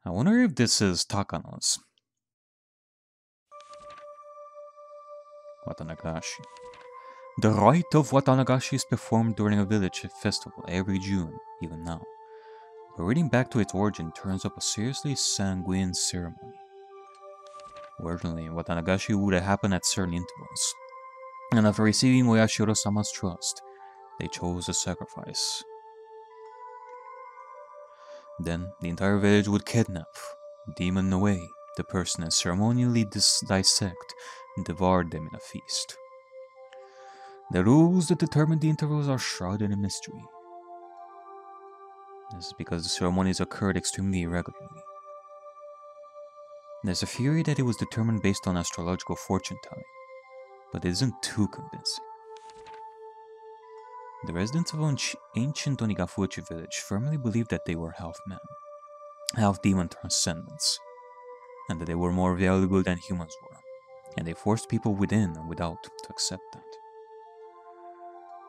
I wonder if this is Takano's. Watanagashi. The rite of Watanagashi is performed during a village festival every June, even now. But reading back to its origin turns up a seriously sanguine ceremony. Originally, Watanagashi would have happened at certain intervals, and after receiving Oyashiro-sama's trust, they chose a sacrifice. Then, the entire village would kidnap, demon away, the person and ceremonially dissect and devour them in a feast. The rules that determine the intervals are shrouded in mystery. This is because the ceremonies occurred extremely irregularly. There's a theory that it was determined based on astrological fortune telling, but it isn't too convincing. The residents of ancient Onigafuchi village firmly believed that they were half man, half demon transcendents, and that they were more valuable than humans were, and they forced people within and without to accept that.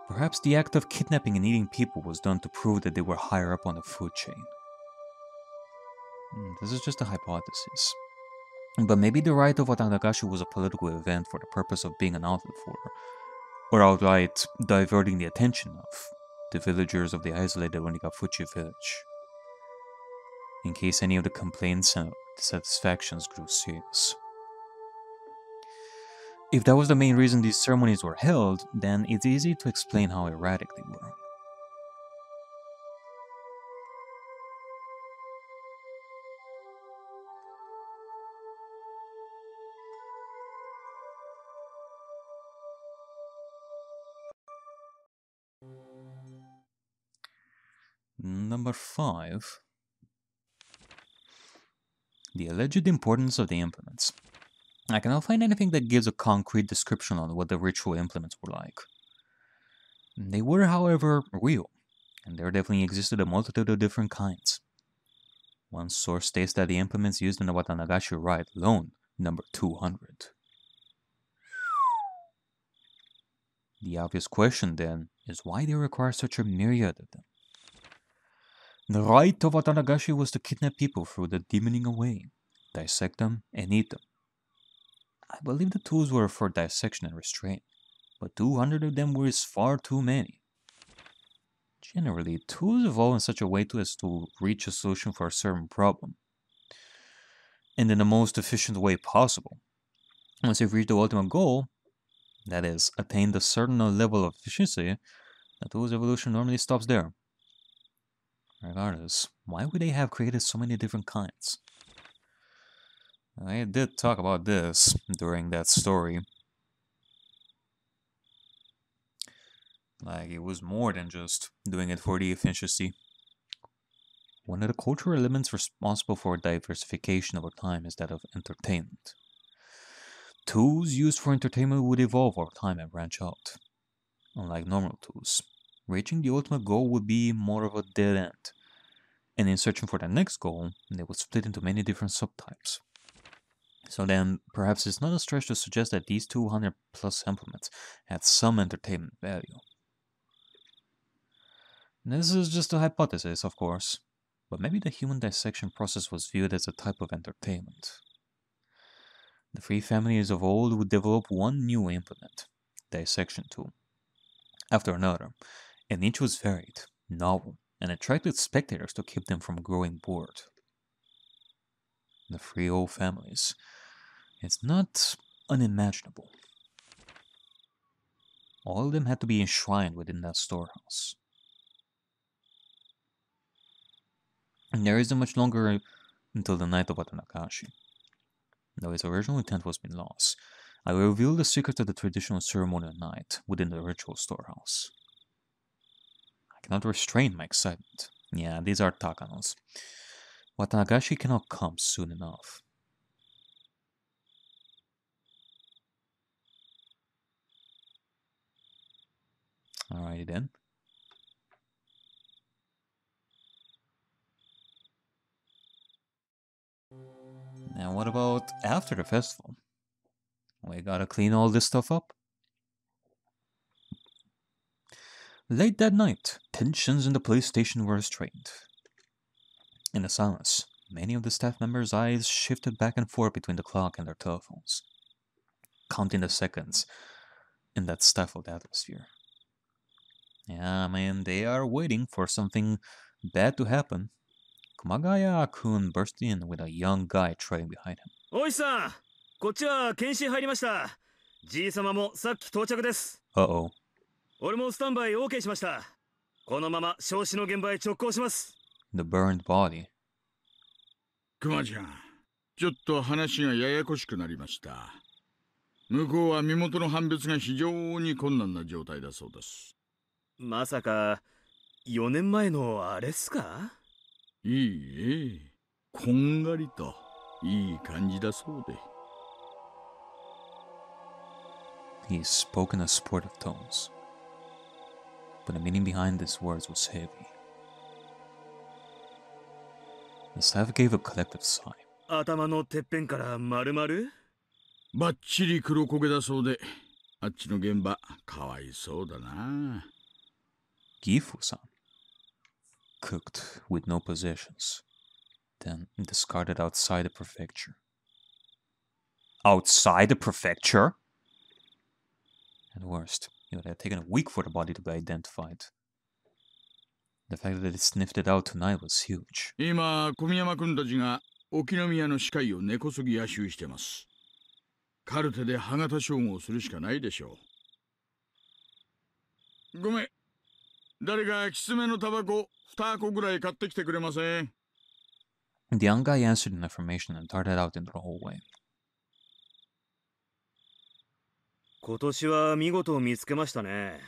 Perhaps the act of kidnapping and eating people was done to prove that they were higher up on the food chain. This is just a hypothesis. But maybe the rite of Watanagashi was a political event for the purpose of being an outlet for, or outright diverting the attention of, the villagers of the isolated Onigafuchi village, in case any of the complaints and dissatisfactions grew serious. If that was the main reason these ceremonies were held, then it's easy to explain how erratic they were. Number 5. The alleged importance of the implements. I cannot find anything that gives a concrete description on what the ritual implements were like. They were, however, real, and there definitely existed a multitude of different kinds. One source states that the implements used in the Watanagashi rite alone number 200. The obvious question, then, is why they require such a myriad of them. The rite of Watanagashi was to kidnap people through the demoning away, dissect them, and eat them. I believe the tools were for dissection and restraint, but 200 of them was far too many. Generally, tools evolve in such a way as to reach a solution for a certain problem, and in the most efficient way possible. Once you've reached the ultimate goal, that is, attained a certain level of efficiency, the tool's evolution normally stops there. Regardless, why would they have created so many different kinds? I did talk about this during that story. Like, it was more than just doing it for the efficiency. One of the cultural elements responsible for diversification over time is that of entertainment. Tools used for entertainment would evolve over time and branch out. Unlike normal tools, reaching the ultimate goal would be more of a dead end. And in searching for the next goal, they would split into many different subtypes. So then, perhaps it's not a stretch to suggest that these 200 plus implements had some entertainment value. This is just a hypothesis, of course, but maybe the human dissection process was viewed as a type of entertainment. The three families of old would develop one new implement, dissection tool, after another, and each was varied, novel, and attracted spectators to keep them from growing bored. The three old families. It's not unimaginable. All of them had to be enshrined within that storehouse. And there isn't much longer until the night of Watanagashi. Though his original intent was been lost, I will reveal the secret of the traditional ceremonial night within the ritual storehouse. I cannot restrain my excitement. Yeah, these are Takano's. Watanagashi cannot come soon enough. Alrighty then. Now what about after the festival? We gotta clean all this stuff up. Late that night, tensions in the police station were restrained. In the silence, Many of the staff members' eyes shifted back and forth between the clock and their telephones, counting the seconds in that stifled atmosphere. Yeah, I mean, they are waiting for something bad to happen. Kumagaya-kun burst in with a young guy trailing behind him. おいさん、こっちは検視入りました。じいさまもさっき到着です。Uh-oh. 俺もスタンバイ OK しました。このまま焼死の現場へ直行します。The burned body. クマちゃん、ちょっと話がややこしくなりました。向こうは身元の判別が非常に困難な状態だそうです。まさか4年前のあれっすか？いいえ、こんがりといい感じだそうで。He spoke in a supportive tones, but the meaning behind his words was heavy. The staff gave a collective sigh. 頭のてっぺんから丸々？バッチリ黒焦げだそうで、あっちの現場かわいそうだな。Gifu-san, cooked with no possessions, then discarded outside the prefecture. Outside the prefecture? And worst, it had taken a week for the body to be identified. The fact that it sniffed it out tonight was huge. 今、小宮山君たちが沖宮の視界を根こそぎ野襲してます。カルテで歯型照合するしかないでしょう。ごめん。誰かきつめのタバコ2箱ぐらい買ってきてくれません？ The young guy answered in affirmation and darted out into the hallway. 今年は見事見つけましたね。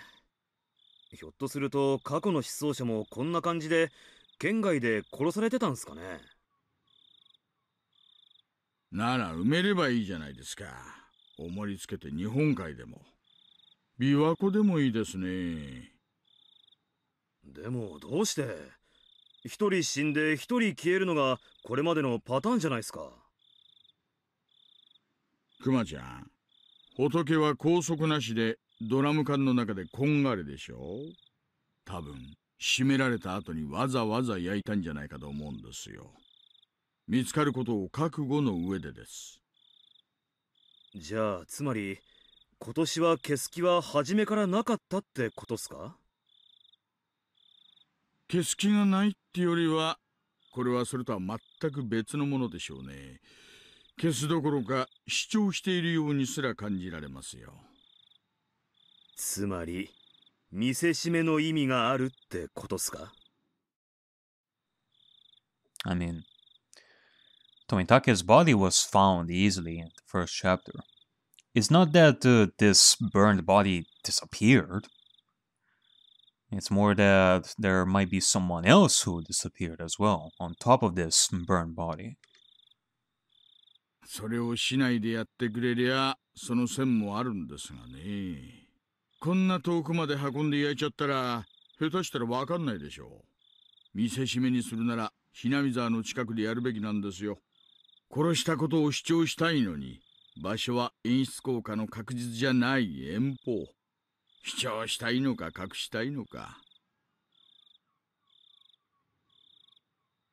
ひょっとすると過去の失踪者もこんな感じで県外で殺されてたんすかね。なら埋めればいいじゃないですか。重りつけて日本海でも琵琶湖でもいいですね。でもどうして一人死んで一人消えるのがこれまでのパターンじゃないですか。クマちゃん、仏は拘束なしでドラム缶の中でこんがりでしょ。多分締められた後にわざわざ焼いたんじゃないかと思うんですよ。見つかることを覚悟の上でです。じゃあつまり今年は消す気は初めからなかったってことっすか？消す気がないってよりは、これはそれとは全く別のものでしょうね。消すどころか主張しているようにすら感じられますよ。つまり見せしめの意味があるってことっすか？ I mean, Tomitake's body was found easily in the first chapter. It's not that this burned body disappeared. It's more that there might be someone else who disappeared as well, on top of this burned body. それをしないでやってくれりゃ、その線もあるんですがね。こんな遠くまで運んで焼いちゃったら、下手したらわかんないでしょう。見せしめにするなら、Hinamizawaの近くでやるべきなんですよ。殺したことを主張したいのに、場所は演出効果の確実じゃない遠方。主張したいのか隠したいのか。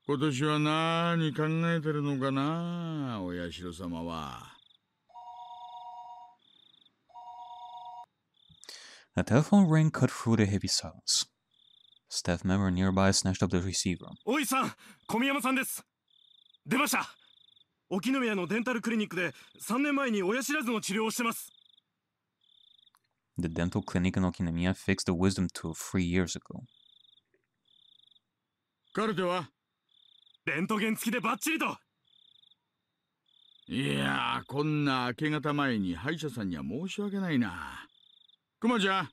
今年は何考えてるのかな、お社様は。A telephone ring cut through the heavy silence. Staff member nearby snatched up the receiver. おいさん、小宮山さんです。出ました。沖宮のデンタルクリニックで3年前に親知らずの治療をしてます。The dental clinic in Okinomiya fixed the wisdom tooth 3 years ago. カルテは？レントゲン付きでバッチリと。いやー、こんな明け方前に歯医者さんには申し訳ないな。クマちゃん、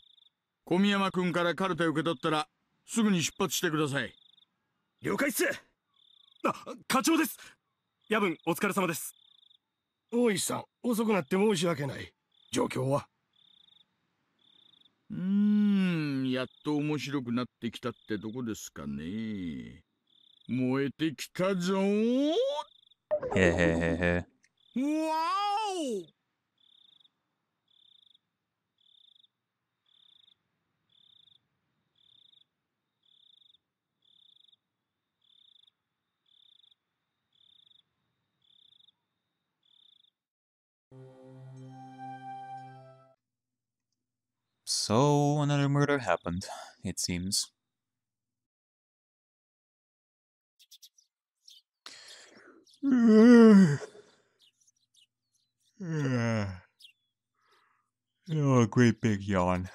小宮山君からカルテ受け取ったらすぐに出発してください。了解っす。あ、課長です。夜分お疲れ様です。大石さん、遅くなって申し訳ない。状況は？やっと面白くなってきたってとこですかね。燃えてきたぞー。Hey, hey, hey, hey. わーお。So another murder happened, it seems. Oh, a great big yawn.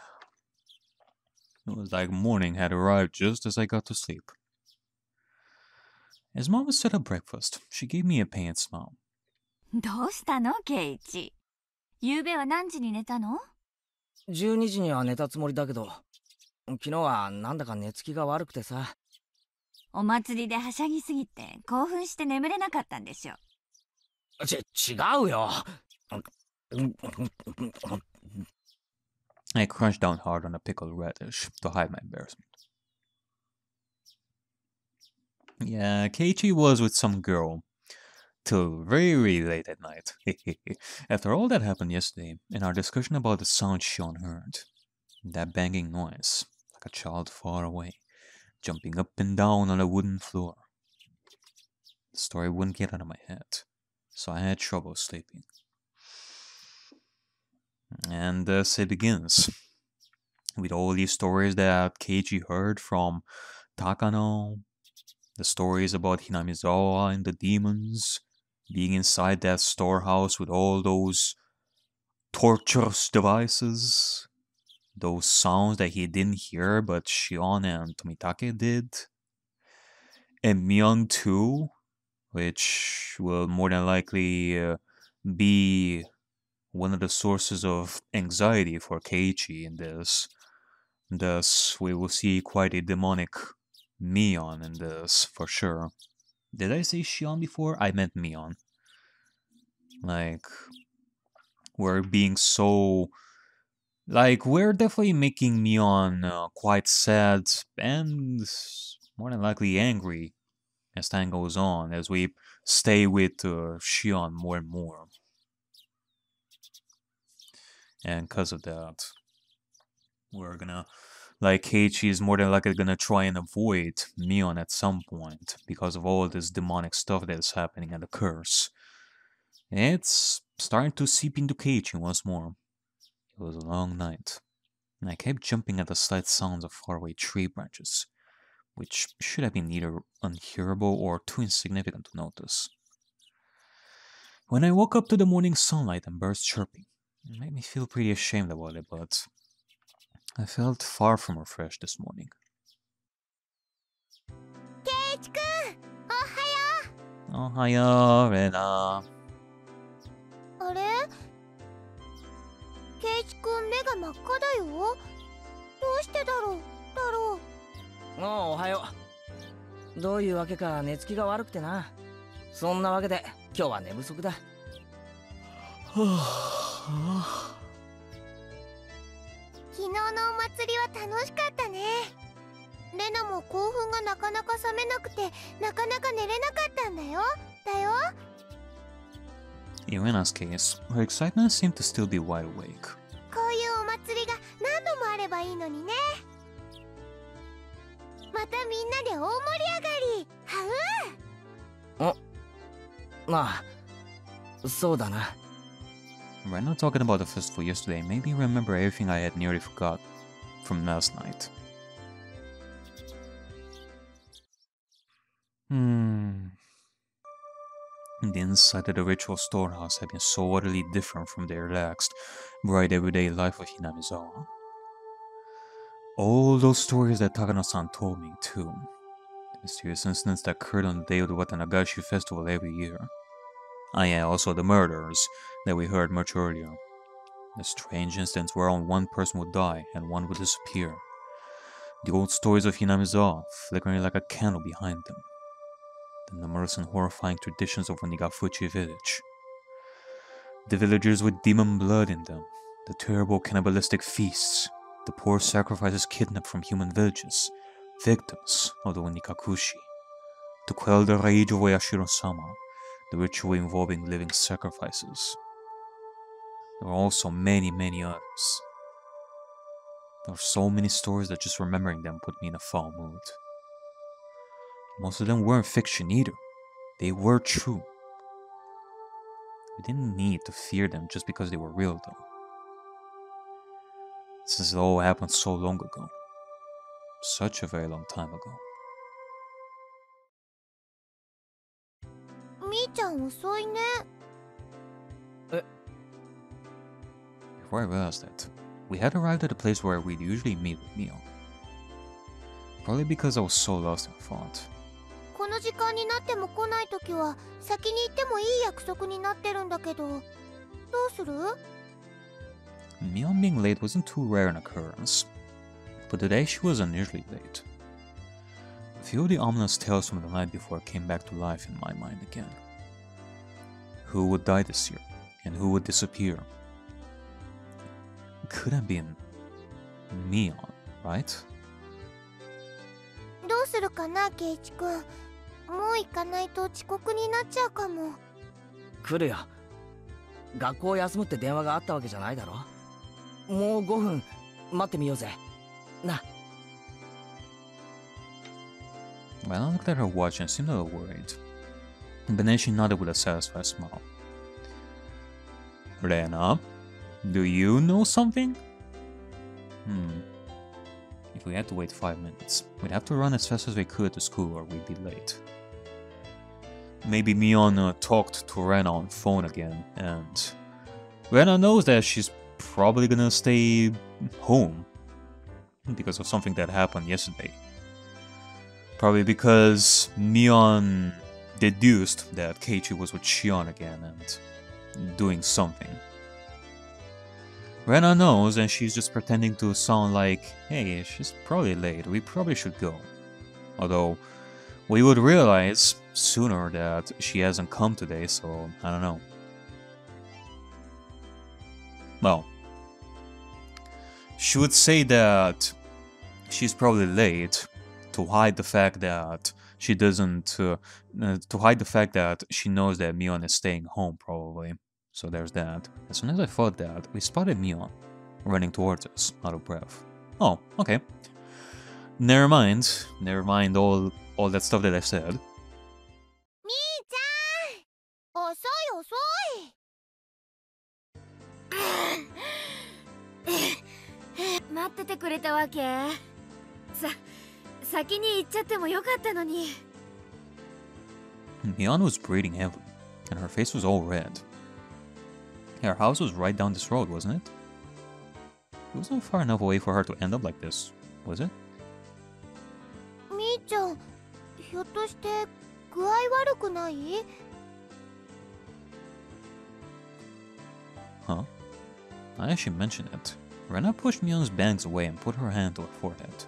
It was like morning had arrived just as I got to sleep. As Mom set up breakfast, she gave me a pained smile. どうしたのケイチ。昨夜は何時に寝たの？ 12時には寝たつもりだけど、昨日はなんだか寝つきが悪くてさ。お祭りではしゃぎすぎて興奮して眠れなかったんでしょ。違うよ。I crunched down hard on a pickled radish to hide my embarrassment. Yeah, Keiichi was with some girl till very late at night. After all that happened yesterday, and our discussion about the sound Sean heard, that banging noise, like a child far away, jumping up and down on a wooden floor. The story wouldn't get out of my head, so I had trouble sleeping. And thus it begins, with all these stories that Keiichi heard from Takano, the stories about Hinamizawa and the demons, being inside that storehouse with all those torturous devices, those sounds that he didn't hear but Shion and Tomitake did, and Mion too, which will more than likely be one of the sources of anxiety for Keiichi in this. Thus, we will see quite a demonic Mion in this, for sure. Did I say Shion before? I meant Mion. Like, we're being so... Like, we're definitely making Mion quite sad and more than likely angry as time goes on, as we stay with Shion more and more. And because of that, we're gonna... Like, Keiichi is more than likely gonna try and avoid Mion at some point because of all this demonic stuff that is happening and the curse. It's starting to seep into Keiichi once more. It was a long night, and I kept jumping at the slight sounds of faraway tree branches, which should have been either unhearable or too insignificant to notice. When I woke up to the morning sunlight and birds chirping, it made me feel pretty ashamed about it, but I felt far from refreshed this morning. Keiichi-kun! Ohayo! Ohayo, Rena. あれ？ケイチくん目が真っ赤だよ。どうしてだろう？おはよう。どういうわけか寝つきが悪くてな。そんなわけで今日は寝不足だ。昨日のお祭りは楽しかったね。レナも興奮がなかなか冷めなくてなかなか寝れなかったんだよ。In Rena's case, her excitement seemed to still be wide awake. こういうお祭りが何度もあればいいのにね。またみんなで大盛り上がり。はう。まあ、そうだな。Rena talking about the festival yesterday made me remember everything I had nearly forgot from last night. The inside of the ritual storehouse had been so utterly different from the relaxed, bright everyday life of Hinamizawa. All those stories that Takano-san told me, too. The mysterious incidents that occurred on the day of the Watanagashi festival every year. Yeah, also the murders that we heard much earlier. The strange incidents where only one person would die and one would disappear. The old stories of Hinamizawa flickering like a candle behind them. The numerous and horrifying traditions of Onigafuchi village. The villagers with demon blood in them. The terrible cannibalistic feasts. The poor sacrifices kidnapped from human villages. Victims of the Onikakushi. To quell the rage of Oyashiro-sama. The ritual involving living sacrifices. There were also many, many others. There were so many stories that just remembering them put me in a foul mood. Most of them weren't fiction either. They were true. We didn't need to fear them just because they were real, though. since it all happened so long ago. Such a very long time ago. みーちゃん遅いね。 Before I realized that, we had arrived at a place where we'd usually meet with Mio. Probably because I was so lost in thought. この時間になっても来ないときは先に行ってもいい約束になってるんだけど、どうする？ Mio being late wasn't too rare an occurrence, but today she was unusually late. A few of the ominous tales from the night before came back to life in my mind again. Who would die this year, and who would disappear? It could have been Mio, right? どうするかな、ケイチくん。もう行かないと遅刻になっちゃうかも。来るよ。学校休むって電話があったわけじゃないだろ。もう5分待ってみようぜ。な。When I looked at her watch and seemed a little worried, but then she nodded with a satisfied smile. Rena, do you know something? If we had to wait 5 minutes, we'd have to run as fast as we could to school or we'd be late. Maybe Mion talked to Rena on phone again, and Rena knows that she's probably gonna stay home because of something that happened yesterday. Probably because Mion deduced that Keiichi was with Shion again and doing something. Rena knows, and she's just pretending to sound like, hey, she's probably late, we probably should go. Although, we would realize sooner that she hasn't come today, so I don't know. Well, she would say that she's probably late to hide the fact that she doesn't, to hide the fact that she knows that Mion is staying home, probably. So there's that. As soon as I thought that, we spotted Mion running towards us, out of breath. Oh, okay. Never mind all that stuff that I said. みーちゃん、遅い遅い。待っててくれたわけ？先に行っちゃってもよかったのに。Mion was breathing heavily, and her face was all red. Her house was right down this road, wasn't it? It wasn't far enough away for her to end up like this, was it? みーちゃん、ひょっとして具合悪くない？ Huh? Now that she mentioned it, Rena pushed Mion's bangs away and put her hand to her forehead.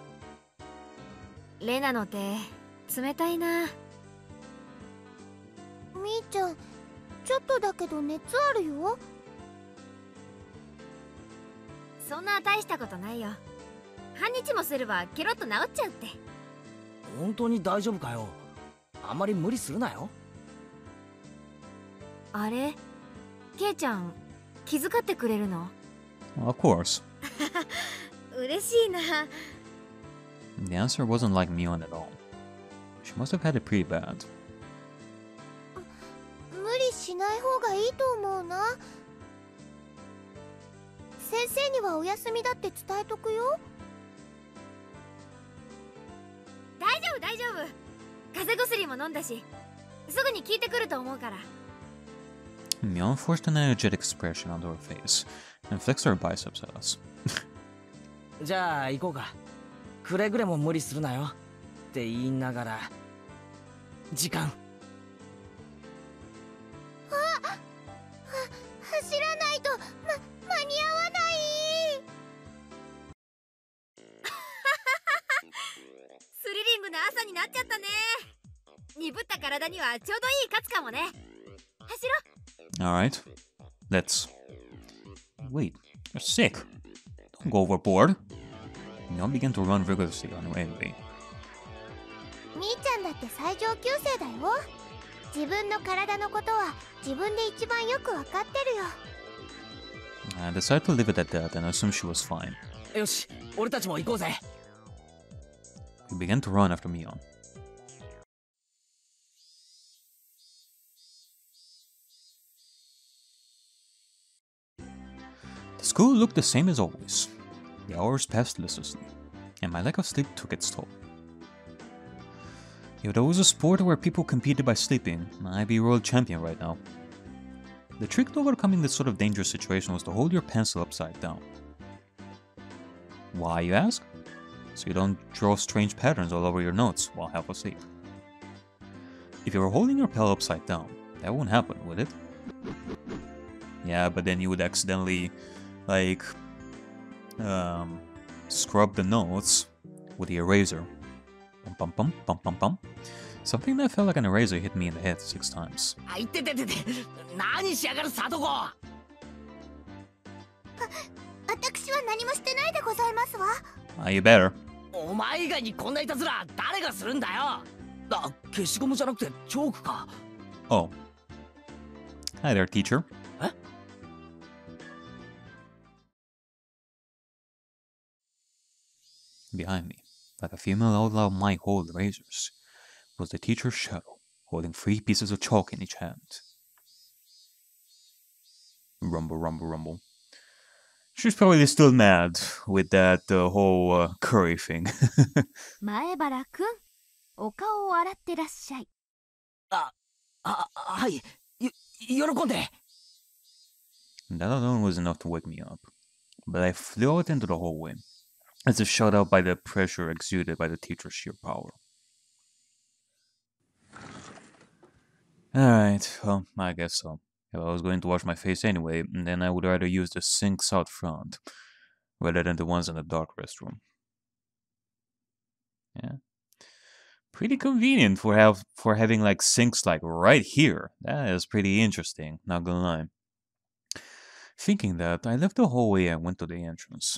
レナの手、冷たいな。みーちゃん、ちょっとだけど熱あるよ。そんな大したことないよ。半日もすればケロッと治っちゃうって。本当に大丈夫かよ。あんまり無理するなよ。あれ、ケイちゃん、気遣ってくれるの？ Of course. 嬉しいな。The answer wasn't like Mion at all. She must have had it pretty bad. 無理しない方がいいと思うな。先生にはお休みだって伝えとくよ。大丈夫大丈夫。風邪薬も飲んだし、すぐに効いてくると思うから。Mion forced an energetic expression onto her face and flexed her biceps at us. じゃあ行こうか。くれぐれも無理するなよって言いながら時間。走らないと間に合わない。スリリングな朝になっちゃったね。鈍った体にはちょうどいいカツかもね。走ろ。Alright, let's. Wait, you're sick. Don't go overboard. Mion began to run vigorously on her way. みーちゃんだって最上級生だよ。自分の体のことは自分で一番よくわかってるよ。I decided to leave it at that and assume she was fine. よし、俺たちも行こうぜ。We began to run after Mion. The school looked the same as always. The hours passed listlessly, and my lack of sleep took its toll. If there was a sport where people competed by sleeping, I'd be world champion right now. The trick to overcoming this sort of dangerous situation was to hold your pencil upside down. Why, you ask? So you don't draw strange patterns all over your notes while half asleep. If you were holding your pen upside down, that wouldn't happen, would it? Yeah, but then you would accidentally, like, scrub the notes with the eraser. Bum bum bum bum bum bum. Something that felt like an eraser hit me in the head 6 times. あいてててて、何しやがるサトコ。私は何もしてないでございますわ。You better. お前以外にこんないたずら誰がするんだよ。あ、消しゴムじゃなくてチョークか。Oh. Hi there, teacher. え？Behind me, like a female outlaw might hold razors, was the teacher's shadow, holding 3 pieces of chalk in each hand. Rumble, rumble, rumble. She's probably still mad with that whole curry thing. 前原くん、お顔を洗ってらっしゃい。はい。喜んで。That alone was enough to wake me up, but I flew out into the hallway, as if shut out by the pressure exuded by the teacher's sheer power. Alright, well, I guess so. If I was going to wash my face anyway, then I would rather use the sinks out front, rather than the ones in the dark restroom. Yeah. Pretty convenient for having like sinks like right here. That is pretty interesting, not gonna lie. Thinking that, I left the hallway and went to the entrance.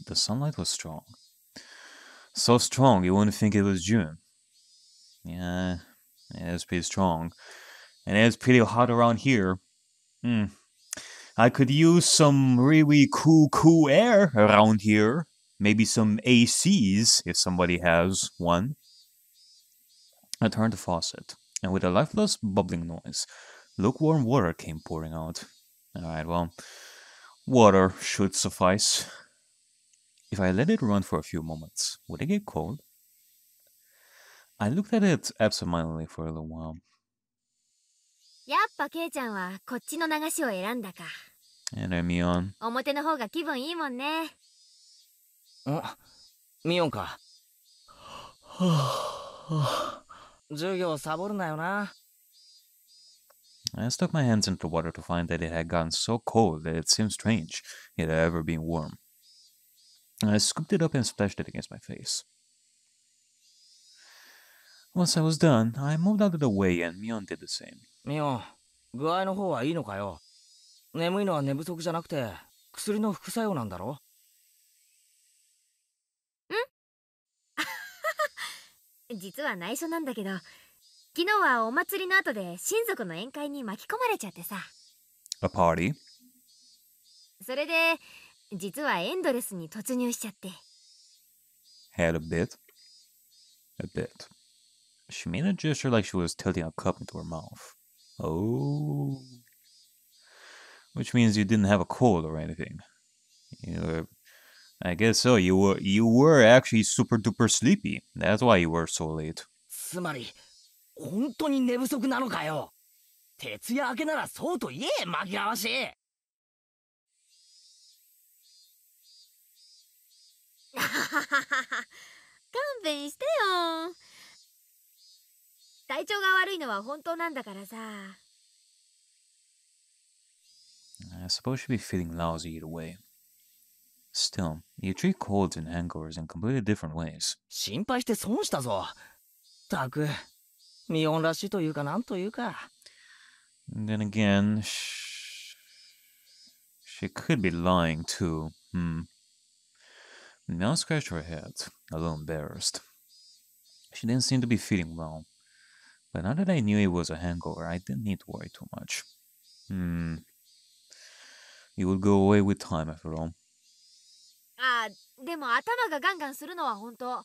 The sunlight was strong. So strong you wouldn't think it was June. Yeah, it is pretty strong. And it's pretty hot around here. I could use some really cool air around here. Maybe some ACs, if somebody has one. I turned the faucet, and with a lifeless bubbling noise, lukewarm water came pouring out. Alright, well, water should suffice. If I let it run for a few moments, would it get cold? I looked at it absentmindedly for a little while. やっぱケイちゃんはこっちの流しを選んだか。And then Mion. 表の方が気分いいもんね。ミオンか。授業サボるなよな。I stuck my hands into the water to find that it had gotten so cold that it seemed strange it had ever been warm. I scooped it up and splashed it against my face. Once I was done, I moved out of the way and Mion did the same. ミオン、具合の方はいいのかよ。眠いのは寝不足じゃなくて薬の副作用なんだろ。実は内緒なんだけど、昨日はお祭りの後で親族の宴会に巻き込まれちゃってさ。A party? それで実はエンドレスに突入しちゃって。Had a bit. A bit. She made a gesture like she was tilting a cup into her mouth. Oh. Which means you didn't have a cold or anything. I guess so. You were actually super duper sleepy. That's why you were so late. つまり本当に寝不足なのかよ。徹夜明けならそうと言え、紛らわしい。勘弁してよ。体調が悪いのは本当なんだからさ。I suppose she'd be feeling lousy either way. Still, you treat colds and hangovers in completely different ways. 心配して損したぞ。たく、ミオンらしいというかなんというか。And then again, she could be lying too. Now scratched her head, a little embarrassed. She didn't seem to be feeling well. But now that I knew it was a hangover, I didn't need to worry too much. It would go away with time after all. でも頭がガンガンするのは本当。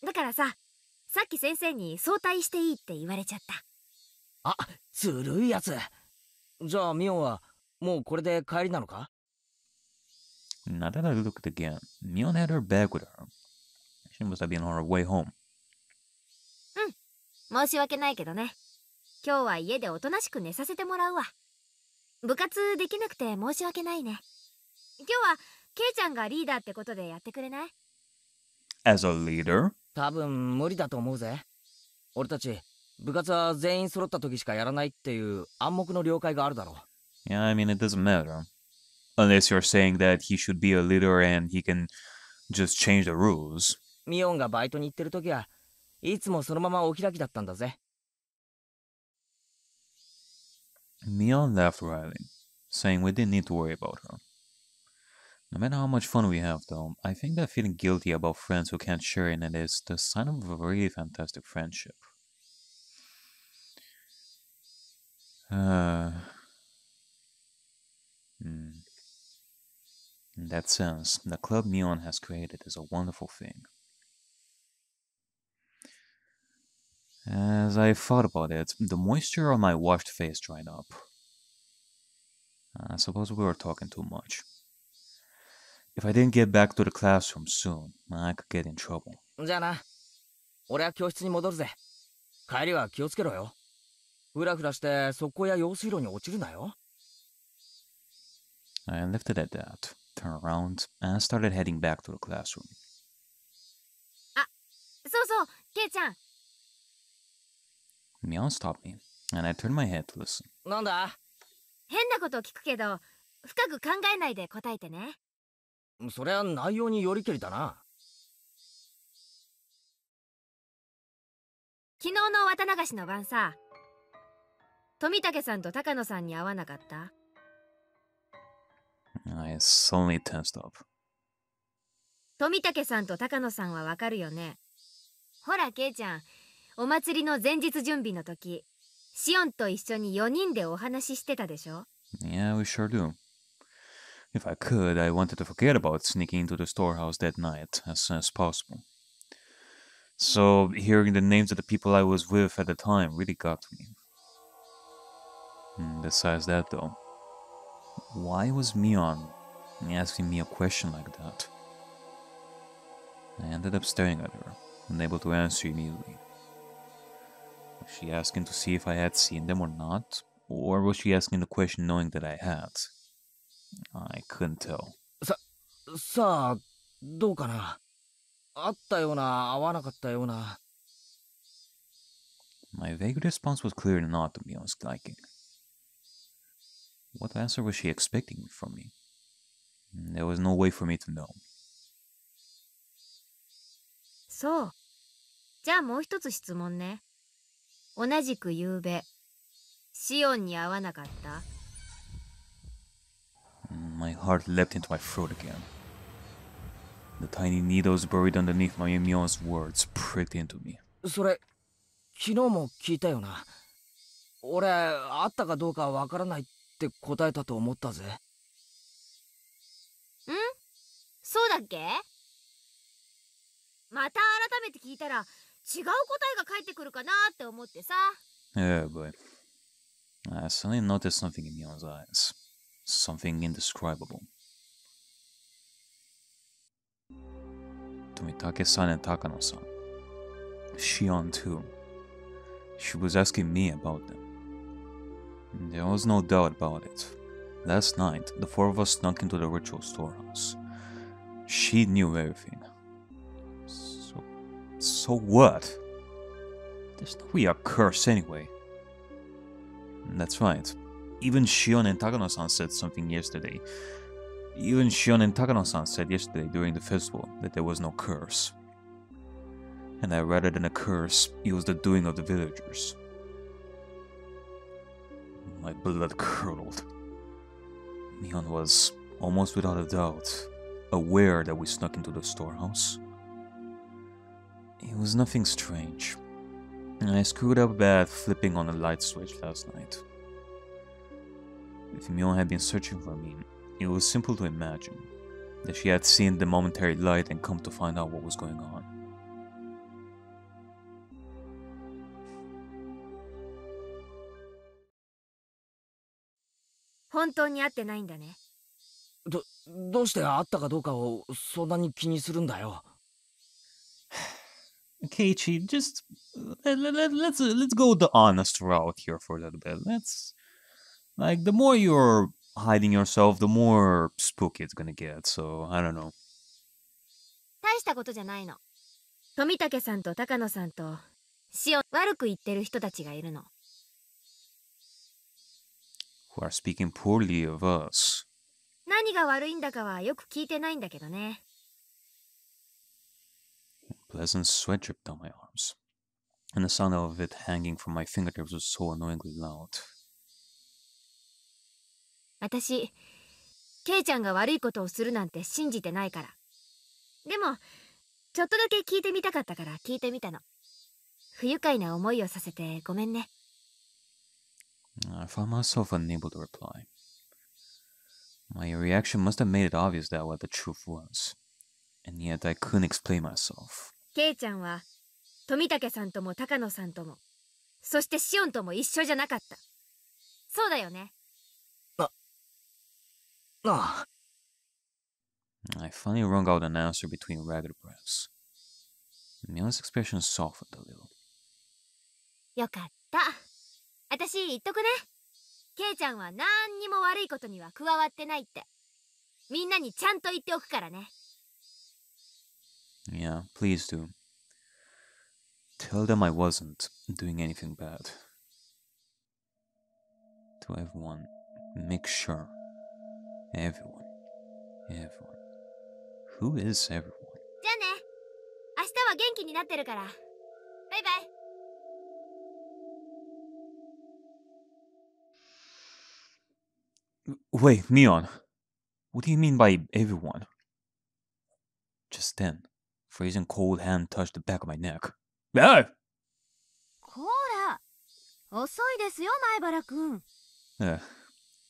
だからさ、さっき先生に早退していいって言われちゃった。ずるいやつ。じゃあミオンはもうこれで帰りなのか？ Now that I looked again, Mion had her bag with her. She must have been on her way home. 申し訳ないけどね。今日は家でおとなしく寝させてもらうわ。部活できなくて申し訳ないね。今日はケイちゃんがリーダーってことでやってくれない？ As a leader? 多分無理だと思うぜ。俺たち部活は全員揃った時しかやらないっていう暗黙の了解があるだろう。 Yeah, I mean, it doesn't matter. Unless you're saying that he should be a leader and he can just change the rules. ミオンがバイトに行ってる時はいつもそのままお開きだったんだぜ。Mion laughed wryly, saying we didn't need to worry about her. No matter how much fun we have, though, I think that feeling guilty about friends who can't share in it is the sign of a really fantastic friendship. In that sense, the club Mion has created is a wonderful thing. As I thought about it, the moisture on my washed face dried up. I suppose we were talking too much. If I didn't get back to the classroom soon, I could get in trouble. じゃあな。俺は教室に戻るぜ。帰りは気をつけろよ。ふらふらして速攻や用水路に落ちるなよ。I left it at that, turned around, and started heading back to the classroom. そうそう、ケイちゃん。Mion stopped me, and I turned my head to listen. なんだ？変なこと聞くけど、深く考えないで答えてね。そりゃ内容によりけりだな。昨日の綿流しの晩さ、富武さんと高野さんに会わなかった？ I suddenly tensed up. 富武さんと高野さんはわかるよね。ほらケイちゃん、お祭りの前日準備の時、シオンと一緒に4人でお話ししてたでしょ？ Yeah, we sure do. If I could, I wanted to forget about sneaking into the storehouse that night as soon as possible. So, hearing the names of the people I was with at the time really got to me. Besides that, though, why was Mion asking me a question like that? I ended up staring at her, unable to answer immediately. Was she asking to see if I had seen them or not? Or was she asking the question knowing that I had? I couldn't tell. さあ、どうかな。あったような、合わなかったような。My vague response was clearly not to Mion's liking. What answer was she expecting from me? There was no way for me to know. そう。じゃあもう一つ質問ね。同じく夕べ、シオンに会わなかった？ My heart leapt into my throat again. The tiny needles buried underneath my Mion's words pricked into me. それ、昨日も聞いたよな。俺、あったかどうかわからないって答えたと思ったぜ。ん？そうだっけ？また改めて聞いたら違う答えが返ってくるかなって思ってさ。Yeah, but I suddenly noticed something in Mion's eyes. Something indescribable. Tomitake-san and Takano-san. Shion too. She was asking me about them. There was no doubt about it. Last night, the four of us snuck into the ritual storehouse. She knew everything. So what? There's no way a curse anyway. That's right. Even Shion and Takano-san said something yesterday. Even Shion and Takano-san said yesterday during the festival that there was no curse. And that rather than a curse, it was the doing of the villagers. My blood curdled. Mion was, almost without a doubt, aware that we snuck into the storehouse. It was nothing strange. I screwed up bad flipping on the light switch last night. If Mion had been searching for me, it was simple to imagine that she had seen the momentary light and come to find out what was going on. 本当に会ってないんだね。どうして会ったかどうかをそんなに気にするんだよ。Keiichi, just let's go the honest route here for a little bit. The more you're hiding yourself, the more spooky it's gonna get. So I don't know. 大したことじゃないの。富武さんと高野さんとシオン悪く言ってる人たちがいるの。Who are speaking poorly of us. 何が悪いんだかはよく聞いてないんだけどね。Pleasant sweat dripped down my arms, and the sound of it hanging from my fingertips was so annoyingly loud. 私、ケイちゃんが悪いことをするなんて信じてないから。でも、ちょっとだけ聞いてみたかったから聞いてみたの。不愉快な思いをさせてごめんね。I found myself unable to reply. My reaction must have made it obvious that what the truth was, and yet I couldn't explain myself. ケイちゃんは富武さんとも高野さんとも、そしてシオンとも一緒じゃなかった。そうだよね。ああ。I finally wrung out an answer between ragged breaths. Mion's expression softened a little. よかった。私言っとくね。ケイちゃんは何にも悪いことには加わってないって。みんなにちゃんと言っておくからね。Yeah, please do. Tell them I wasn't doing anything bad. To everyone, make sure. Everyone. Who is everyone? じゃあね。明日は元気になってるから。バイバイ。Wait, Mion. What do you mean by everyone? Just then, freezing cold hand touched the back of my neck. Ah! こら、遅いですよ、前原くん。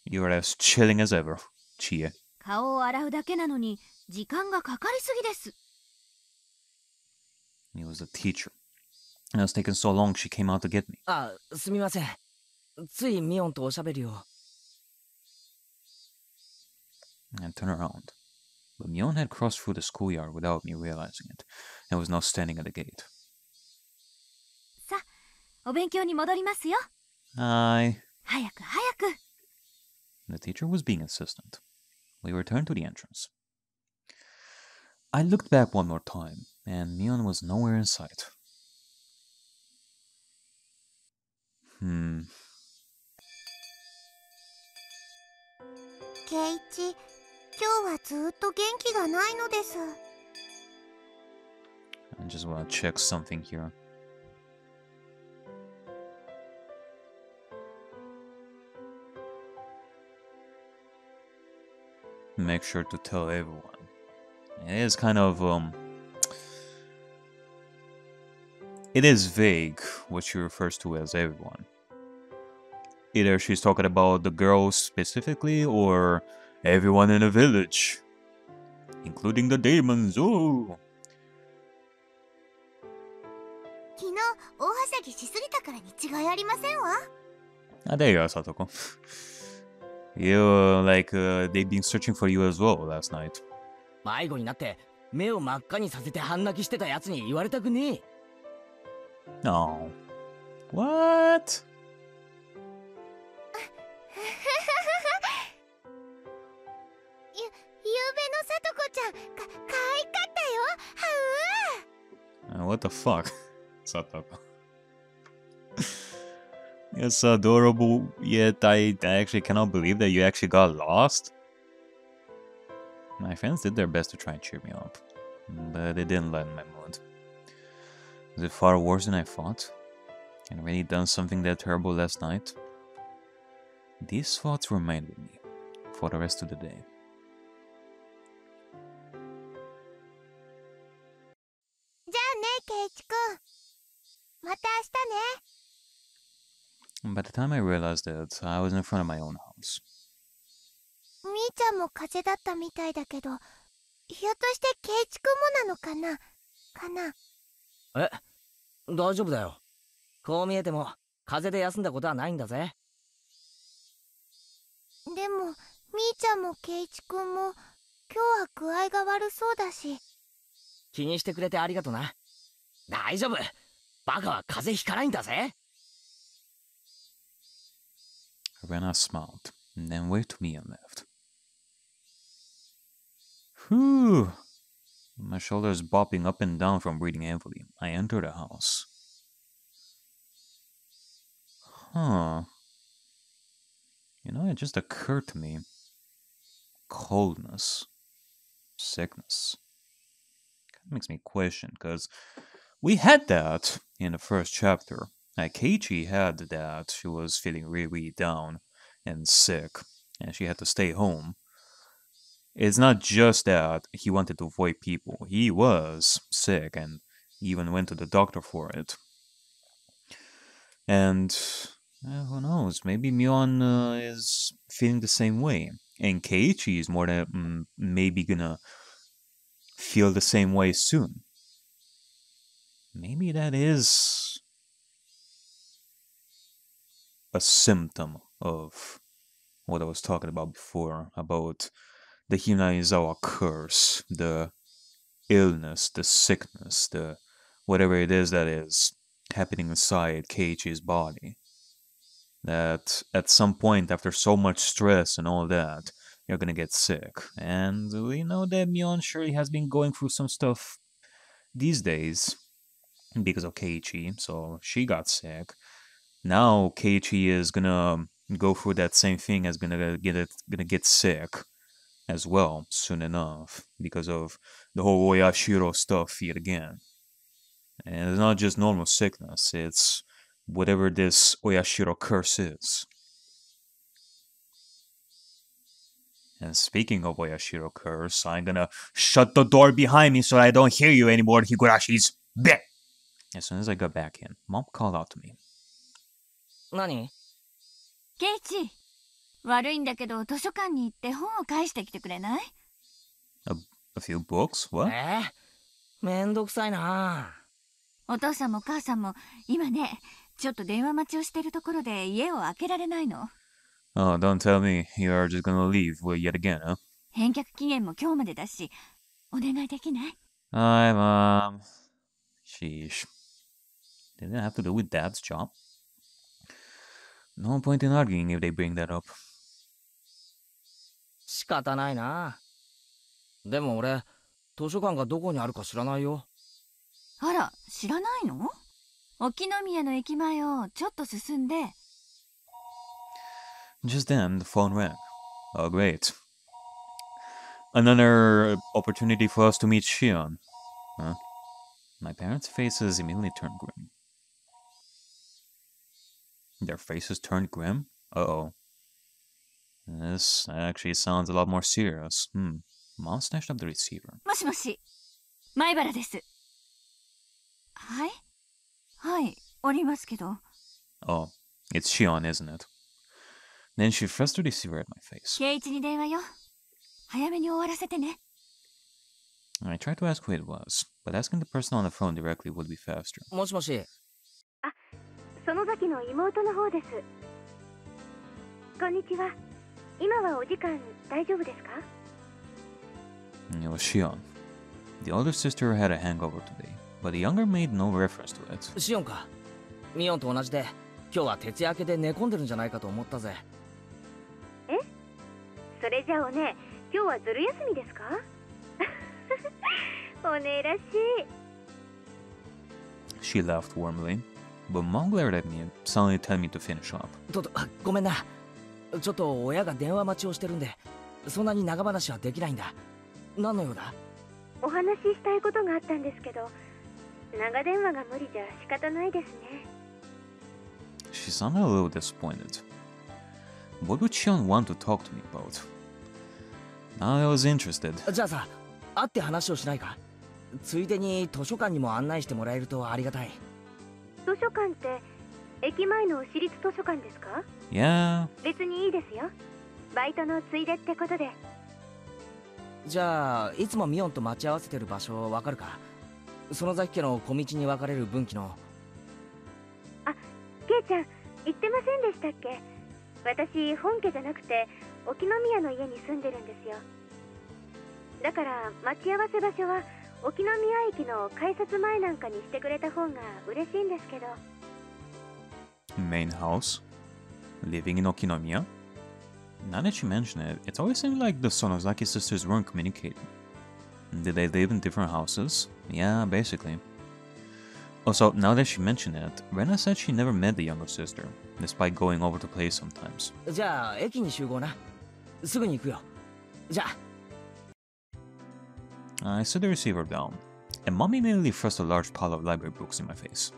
You're as chilling as ever, Chie. 顔を洗うだけなのに時間がかかりすぎです。It was the teacher. It was taking so long she came out to get me. あ、すみません。ついミオンとおしゃべりを。I turned around, but Mion had crossed through the schoolyard without me realizing it, and was now standing at the gate. さあ、お勉強に戻りますよ。Hi. 早く早く。The teacher was being insistent. We returned to the entrance. I looked back one more time, and Mion was nowhere in sight. ケイチ、今日はずっと元気がないのです。I just want to check something here. Make sure to tell everyone. It is kind of, it is vague what she refers to as everyone. Either she's talking about the girls specifically, or everyone in the village. Including the demons, ooh! 昨日、大はしゃぎしすぎたからに違いありませんわ。Ah, there you are, Satoko. They've been searching for you as well last night. 迷子になって目を真っ赤にさせて半泣きしてたやつに言われたくねえ。No. What? ゆうべのさとこちゃん、可愛かったよ。はう。 What the fuck? Satoko. It's adorable, yet I actually cannot believe that you actually got lost. My friends did their best to try and cheer me up, but it didn't lighten my mood. Was it far worse than I thought? Had I really done something that terrible last night? These thoughts remained with me for the rest of the day. じゃあね、ケイチくん。また明日ね。By the time I realized that, I was in front of my own house. みーちゃんも風邪だったみたいだけど、ひょっとしてケイチくんもなのかなえ、大丈夫だよ。こう見えても風邪で休んだことはないんだぜ。ねでもみーちゃんも圭一くんも今日は具合が悪そうだし。気にしてくれてありがとな。大丈夫。バカは風邪ひかないんだぜ。Rena smiled, and then waved to me and left. Whew! My shoulders bopping up and down from breathing heavily, I entered the house. Huh. You know, it just occurred to me. Coldness. Sickness. Kind of makes me question, because we had that in the first chapter. A.k.a. had that. She was feeling really, really down and sick, and she had to stay home. It's not just that he wanted to avoid people. He was sick and even went to the doctor for it. And who knows? Maybe Myeon is feeling the same way. And Keiichi is more than maybe gonna feel the same way soon. Maybe that is a symptom of what I was talking about before, about the Hinamizawa curse, the illness, the sickness, the whatever it is that is happening inside Keiichi's body. That at some point, after so much stress and all that, you're gonna get sick. And we know that Myeon surely has been going through some stuff these days because of Keiichi, so she got sick. Now Keiichi is gonna go through that same thing, as gonna get sick as well soon enough because of the whole Oyashiro stuff yet again. And it's not just normal sickness, it's whatever this Oyashiro curse is. And speaking of Oyashiro curse, I'm gonna shut the door behind me so I don't hear you anymore, Higurashi's. Bleh! As soon as I got back in, Mom called out to me. 何？ケイチ、悪いんだけど図書館に行って本を返してきてくれない？ A few books? What? めんどくさいな。お父さんも母さんも今ね、ちょっと電話待ちをしてるところで家を開けられないの。Oh, don't tell me you are just gonna leave yet again, huh? 返却期限も今日までだし、お願いできない？ Hi, Mom. Sheesh. Did it have to do with Dad's job? No point in arguing if they bring that up. 仕方ないな。でも俺、図書館がどこにあるか知らないよ。あら、知らないの？沖宮の駅前をちょっと進んで。Just then, the phone rang. Oh, great. Another opportunity for us to meet Shion. Huh? My parents' faces immediately turned grim. Their faces turned grim? Uh-oh. This actually sounds a lot more serious. Mom snatched up the receiver. もしもし、前原です。はい？はい、おりますけど。Oh, it's Shion, isn't it? Then she thrust the receiver at my face. 圭一に電話よ。早めに終わらせてね。I tried to ask who it was, but asking the person on the phone directly would be faster. もしもし。あ、園崎の妹の方です。こんにちは。今はお時間大丈夫ですか？ It was Shion. The older sister had a hangover today, but the younger made no reference to it. シオンか。ミオンと同じで、今日は徹夜明けで寝込んでるんじゃないかと思ったぜ。え？それじゃあおね、今日はずる休みですか？おねらしい。She laughed warmly, but Mom glared at me and suddenly told me to finish up. ごめんな。ちょっと親が電話待ちをしてるんで、そんなに長話はできないんだ。何の用だ？お話ししたいことがあったんですけど、長電話が無理じゃ仕方ないですね。She sounded a little disappointed. What would Shion want to talk to me about? Now I was interested. じゃあさ、会って話をしないか？ついでに図書館にも案内してもらえるとありがたい。図書館って駅前の私立図書館ですか？ Yeah. 別にいいですよ。バイトのついでってことで。じゃあいつもミオンと待ち合わせてる場所わかるか？園崎家の小道に分かれる分岐の。あ、ケイちゃん言ってませんでしたっけ？私本家じゃなくて沖宮の家に住んでるんですよ。だから待ち合わせ場所は沖宮駅の改札前なんかにしてくれた方が嬉しいんですけど。 Main house? Living in Okinomiya? Now that you mention it, it's always seemed like the Sonozaki sisters weren't communicating. Did they live in different houses? Yeah, basically. Also, now that she mentioned it, Rena said she never met the younger sister, despite going over to play sometimes. じゃあ駅に集合な。すぐに行くよ。じゃあ。 I set the receiver down, and Mom immediately thrust a large pile of library books in my face.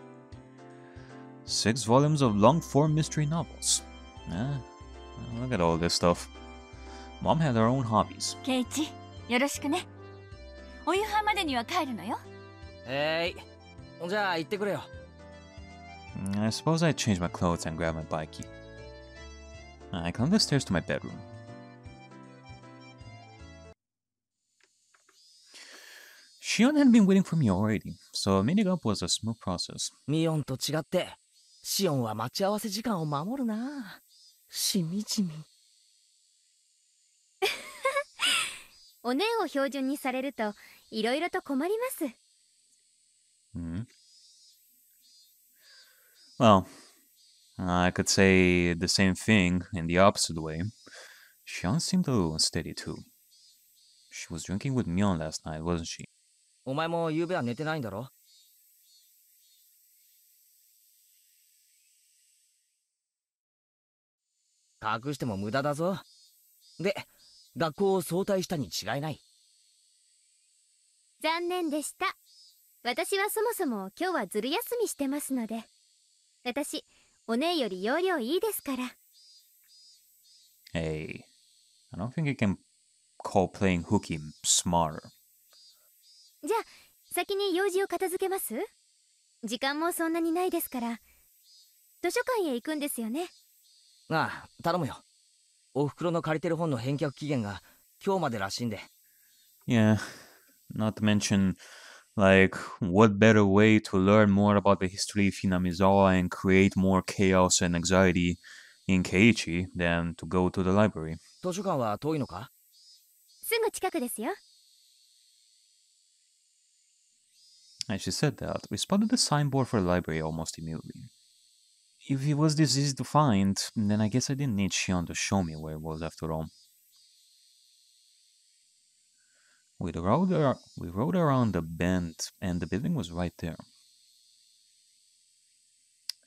6 volumes of long-form mystery novels. Look at all this stuff. Mom had her own hobbies. ケイチ、よろしくね。お夕飯までには帰るのよ。じゃあ行ってくれよ。I suppose I'd change my clothes and grab my bikey. I climbed the stairs to my bedroom. Shion had been waiting for me already, so meeting up was a smooth process. ミオンと違ってシオンは待ち合わせ時間を守るな。しみじみ。おねを標準にされるといろいろと困ります。Well, I could say the same thing in the opposite way. Shion seemed a little unsteady too. She was drinking with Mion last night, wasn't she? お前も夕べは寝てないんだろ。隠しても無駄だぞ。で、学校を早退したに違いない。残念でした。私はそもそも今日はずる休みしてますので。私、お姉より要領いいですから。Hey, I don't think you can call playing hooky smarter. じゃあ、先に用事を片付けます？時間もそんなにないですから。図書館へ行くんですよね。ああ、頼むよ。お袋の借りてる本の返却期限が今日までらしいんで。Yeah, not to mention, like, what better way to learn more about the history of Hinamizawa and create more chaos and anxiety in Keiichi than to go to the library. 図書館は遠いのか？すぐ近くですよ。As she said that, we spotted the signboard for the library almost immediately. If it was this easy to find, then I guess I didn't need Shion to show me where it was after all. We rode around the bend, and the building was right there.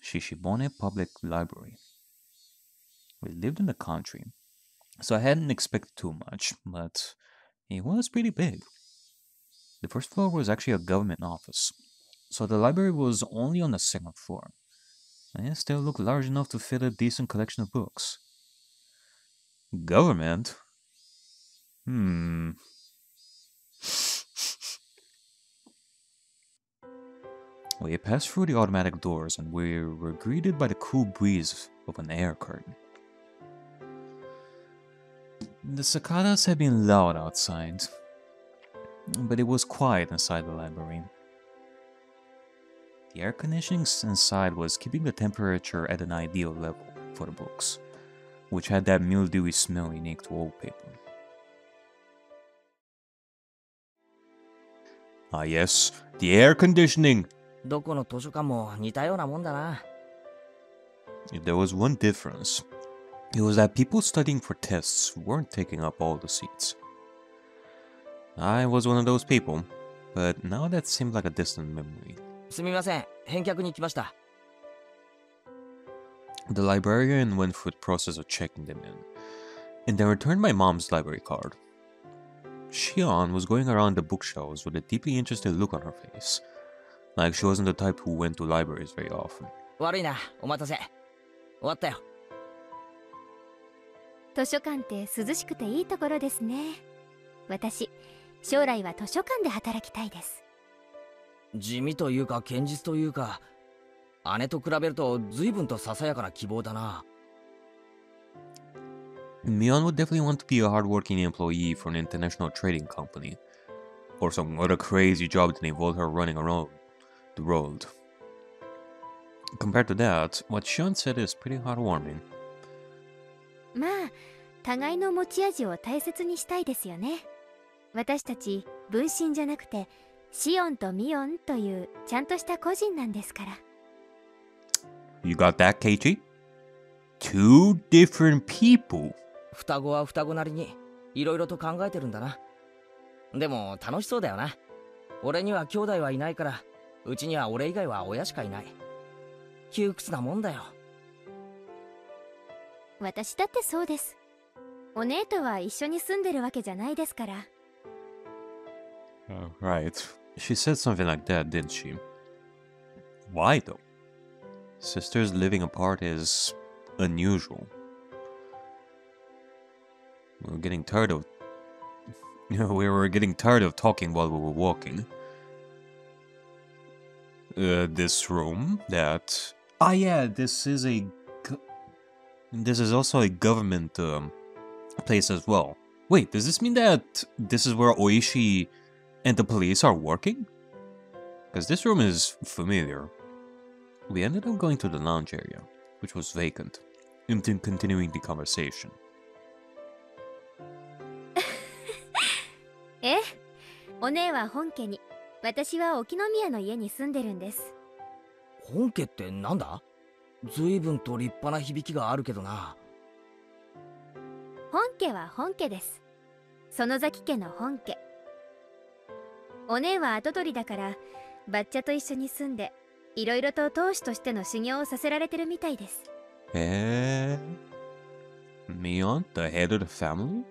Shishibone Public Library. We lived in the country, so I hadn't expected too much, but it was pretty big. The first floor was actually a government office, so the library was only on the second floor. And it still looked large enough to fit a decent collection of books. Government? We passed through the automatic doors and we were greeted by the cool breeze of an air curtain. The cicadas had been loud outside, but it was quiet inside the library. The air conditioning inside was keeping the temperature at an ideal level for the books, which had that mildewy smell unique to old paper. Ah yes, the air conditioning! どこの図書館も似たようなもんだな。If there was one difference, it was that people studying for tests weren't taking up all the seats. I was one of those people, but now that seemed like a distant memory. すみません、返却に来ました。The librarian went through the process of checking them in, and then returned my mom's library card. Shion was going around the bookshelves with a deeply interested look on her face, like she wasn't the type who went to libraries very often. 悪いな、お待たせ。終わったよ。図書館って涼しくていいところですね。私、将来は図書館で働きたいです。地味というか堅実というか、姉と比べると随分とささやかな希望だな。Mion would definitely want to be a hardworking employee for an international trading company, or some other crazy job that involved her running around the world. Compared to that, what Shion said is pretty heartwarming. まあ、互いの持ち味を大切にしたいですよね。私たち分身じゃなくてシオンとミオンというちゃんとした個人なんですから。 You got that, Keiichi? Two different people. 双子は双子なりにいろいろと考えてるんだな。でも楽しそうだよな。俺には兄弟はいないから、うちには俺以外は親しかいない。窮屈なもんだよ。私だってそうです。お姉とは一緒に住んでるわけじゃないですから。Right. She said something like that, didn't she? Why though? Sisters living apart is unusual. We were getting tired of talking while we were walking. This room that this is also a government place as well. Wait, does this mean that this is where Oishi and the police are working? Because this room is familiar. We ended up going to the lounge area, which was vacant, and continuing the conversation. え、お姉は本家に、私は沖宮の家に住んでるんです。本家ってなんだ？随分と立派な響きがあるけどな。本家は本家です。園崎家の本家。お姉は跡取りだからバッチャと一緒に住んで、いろいろと当主としての修行をさせられてるみたいです。Mion, the head of the family?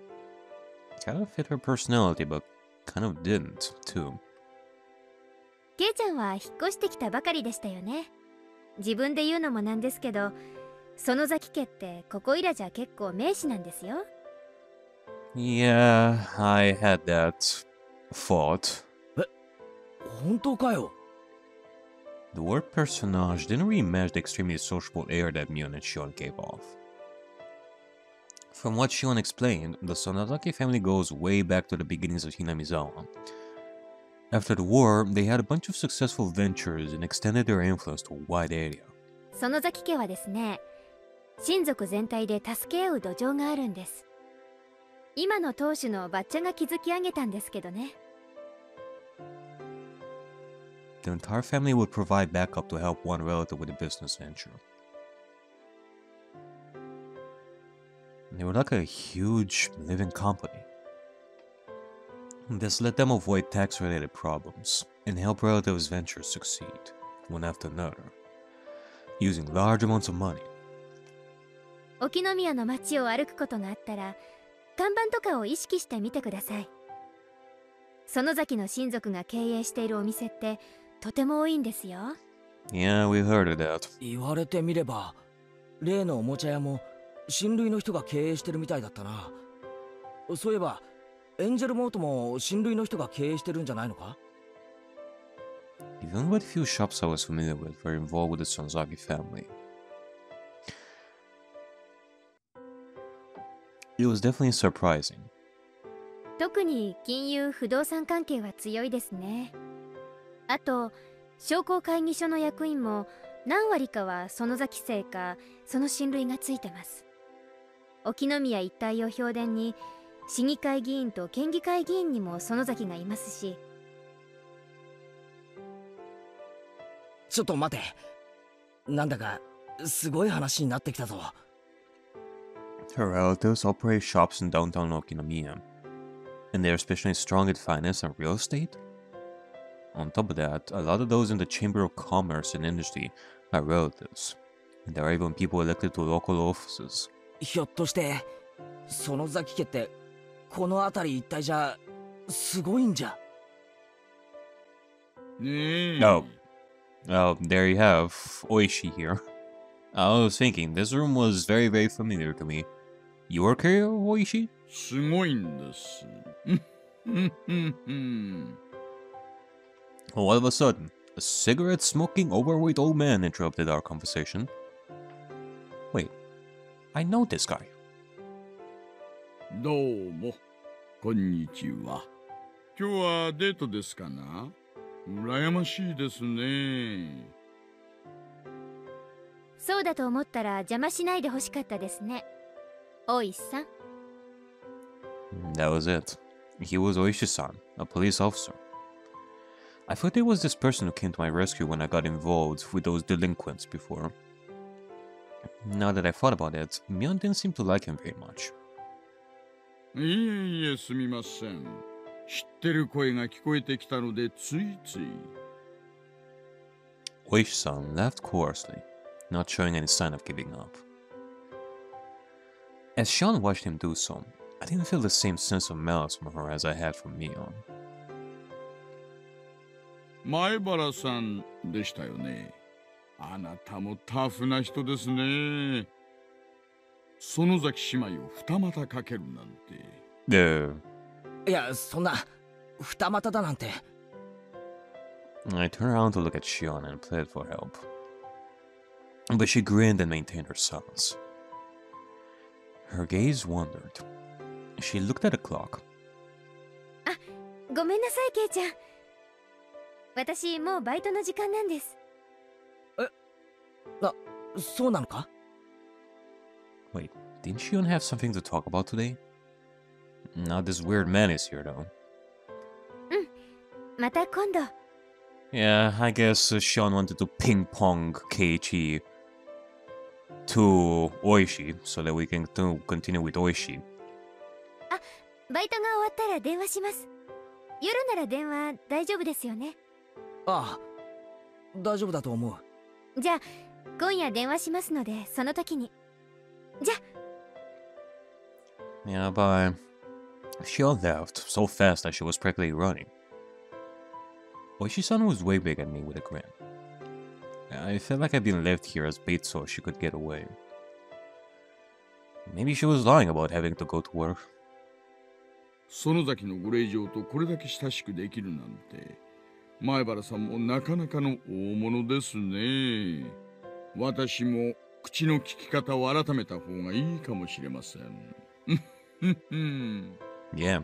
Kind of fit her personality, but kind of didn't, too. ケイちゃんは引っ越してきたばかりでしたよね。自分で言うのもなんですけど、園崎家ってここいらじゃ結構名士なんですよ。Yeah, I had that thought. 本当かよ。The word personage didn't really match the extremely sociable air that Mion and Shion gave off. From what Shion explained, the Sonozaki family goes way back to the beginnings of Hinamizawa. After the war, they had a bunch of successful ventures and extended their influence to a wide area. 園崎家はですね、親族全体で助け合う土壌があるんです。今の当主のバッチャが築き上げたんですけどね。The entire family would provide backup to help one relative with a business venture. They were like a huge living company. This let them avoid tax-related problems and help relatives' ventures succeed, one after another, using large amounts of money. 沖宮の街を歩くことがあったら、看板とかを意識してみてください。園崎の親族が経営しているお店ってとても多いんですよ。Yeah, we heard of that. 言われてみれば、例のおもちゃ屋も親類の人が経営してるみたいだったな。そういえば、エンジェルモートも親類の人が経営してるんじゃないのか？ Even with few shops I was familiar with were involved with the Sonozaki family. It was definitely surprising. 特に金融不動産関係は強いですね。あと商工会議所の役員も何割かは園崎姓かその親類がついてます。沖宮一帯を評伝に市議会議員と県議会議員にも園崎がいますし。ちょっと待て。なんだかすごい話になってきたぞ。Her relatives operate shops in downtown Okinomiya, and they are especially strong in finance and real estate. On top of that, a lot of those in the Chamber of Commerce and Industry are relatives, and there are even people elected to local offices. ひょっとして園崎家ってこの辺り一帯じゃすごいんじゃ。Oh, there you have Oishi here. I was thinking, this room was very, very familiar to me. You work here, Oishi? すごいんです。All of a sudden, a cigarette-smoking overweight old man interrupted our conversation. Wait, I know this guy. どうも、こんにちは。今日はデートですかな？羨ましいですね。そうだと思ったら邪魔しないでほしかったですね。大石さん。That was it. He was Oishi-san, a police officer. I thought it was this person who came to my rescue when I got involved with those delinquents before. Now that I thought about it, Mion didn't seem to like him very much. いえいえ、すみません。知ってる声が聞こえてきたのでついつい。Oishi-san laughed coarsely, not showing any sign of giving up. As Sean watched him do so, I didn't feel the same sense of malice from her as I had from Mion. 前原さんでしたよね。あなたもタフな人ですね。園崎姉妹を二股かけるなんて。いや、そんな二股だなんて。I turned around to look at Shion and plead for help. But she grinned and maintained her silence. Her gaze wandered. She looked at the clock. あ、ごめんなさい、ケイちゃん。私、もうバイトの時間なんです。そうなのか? Wait, didn't Shion have something to talk about today? Now this weird man is here though. また今度。Yeah, I guess Shion wanted to ping pong Keiichi to Oishi so that we can continue with Oishi. あ、バイトが終わったら電話します。夜なら電話大丈夫ですよね。ああ、大丈夫だと思う。じゃあ、今夜電話しますので、その時に。じゃ。Yeah, bye. Shion left so fast that she was practically running. Oishi-san was waving at me with a grin. I felt like I'd been left here as bait so she could get away. Maybe she was lying about having to go to work. 園崎のご令嬢とこれだけ親しくできるなんて、前原さんもなかなかの大物ですね。私も口の利き方を改めた方がいいかもしれません。Yeah.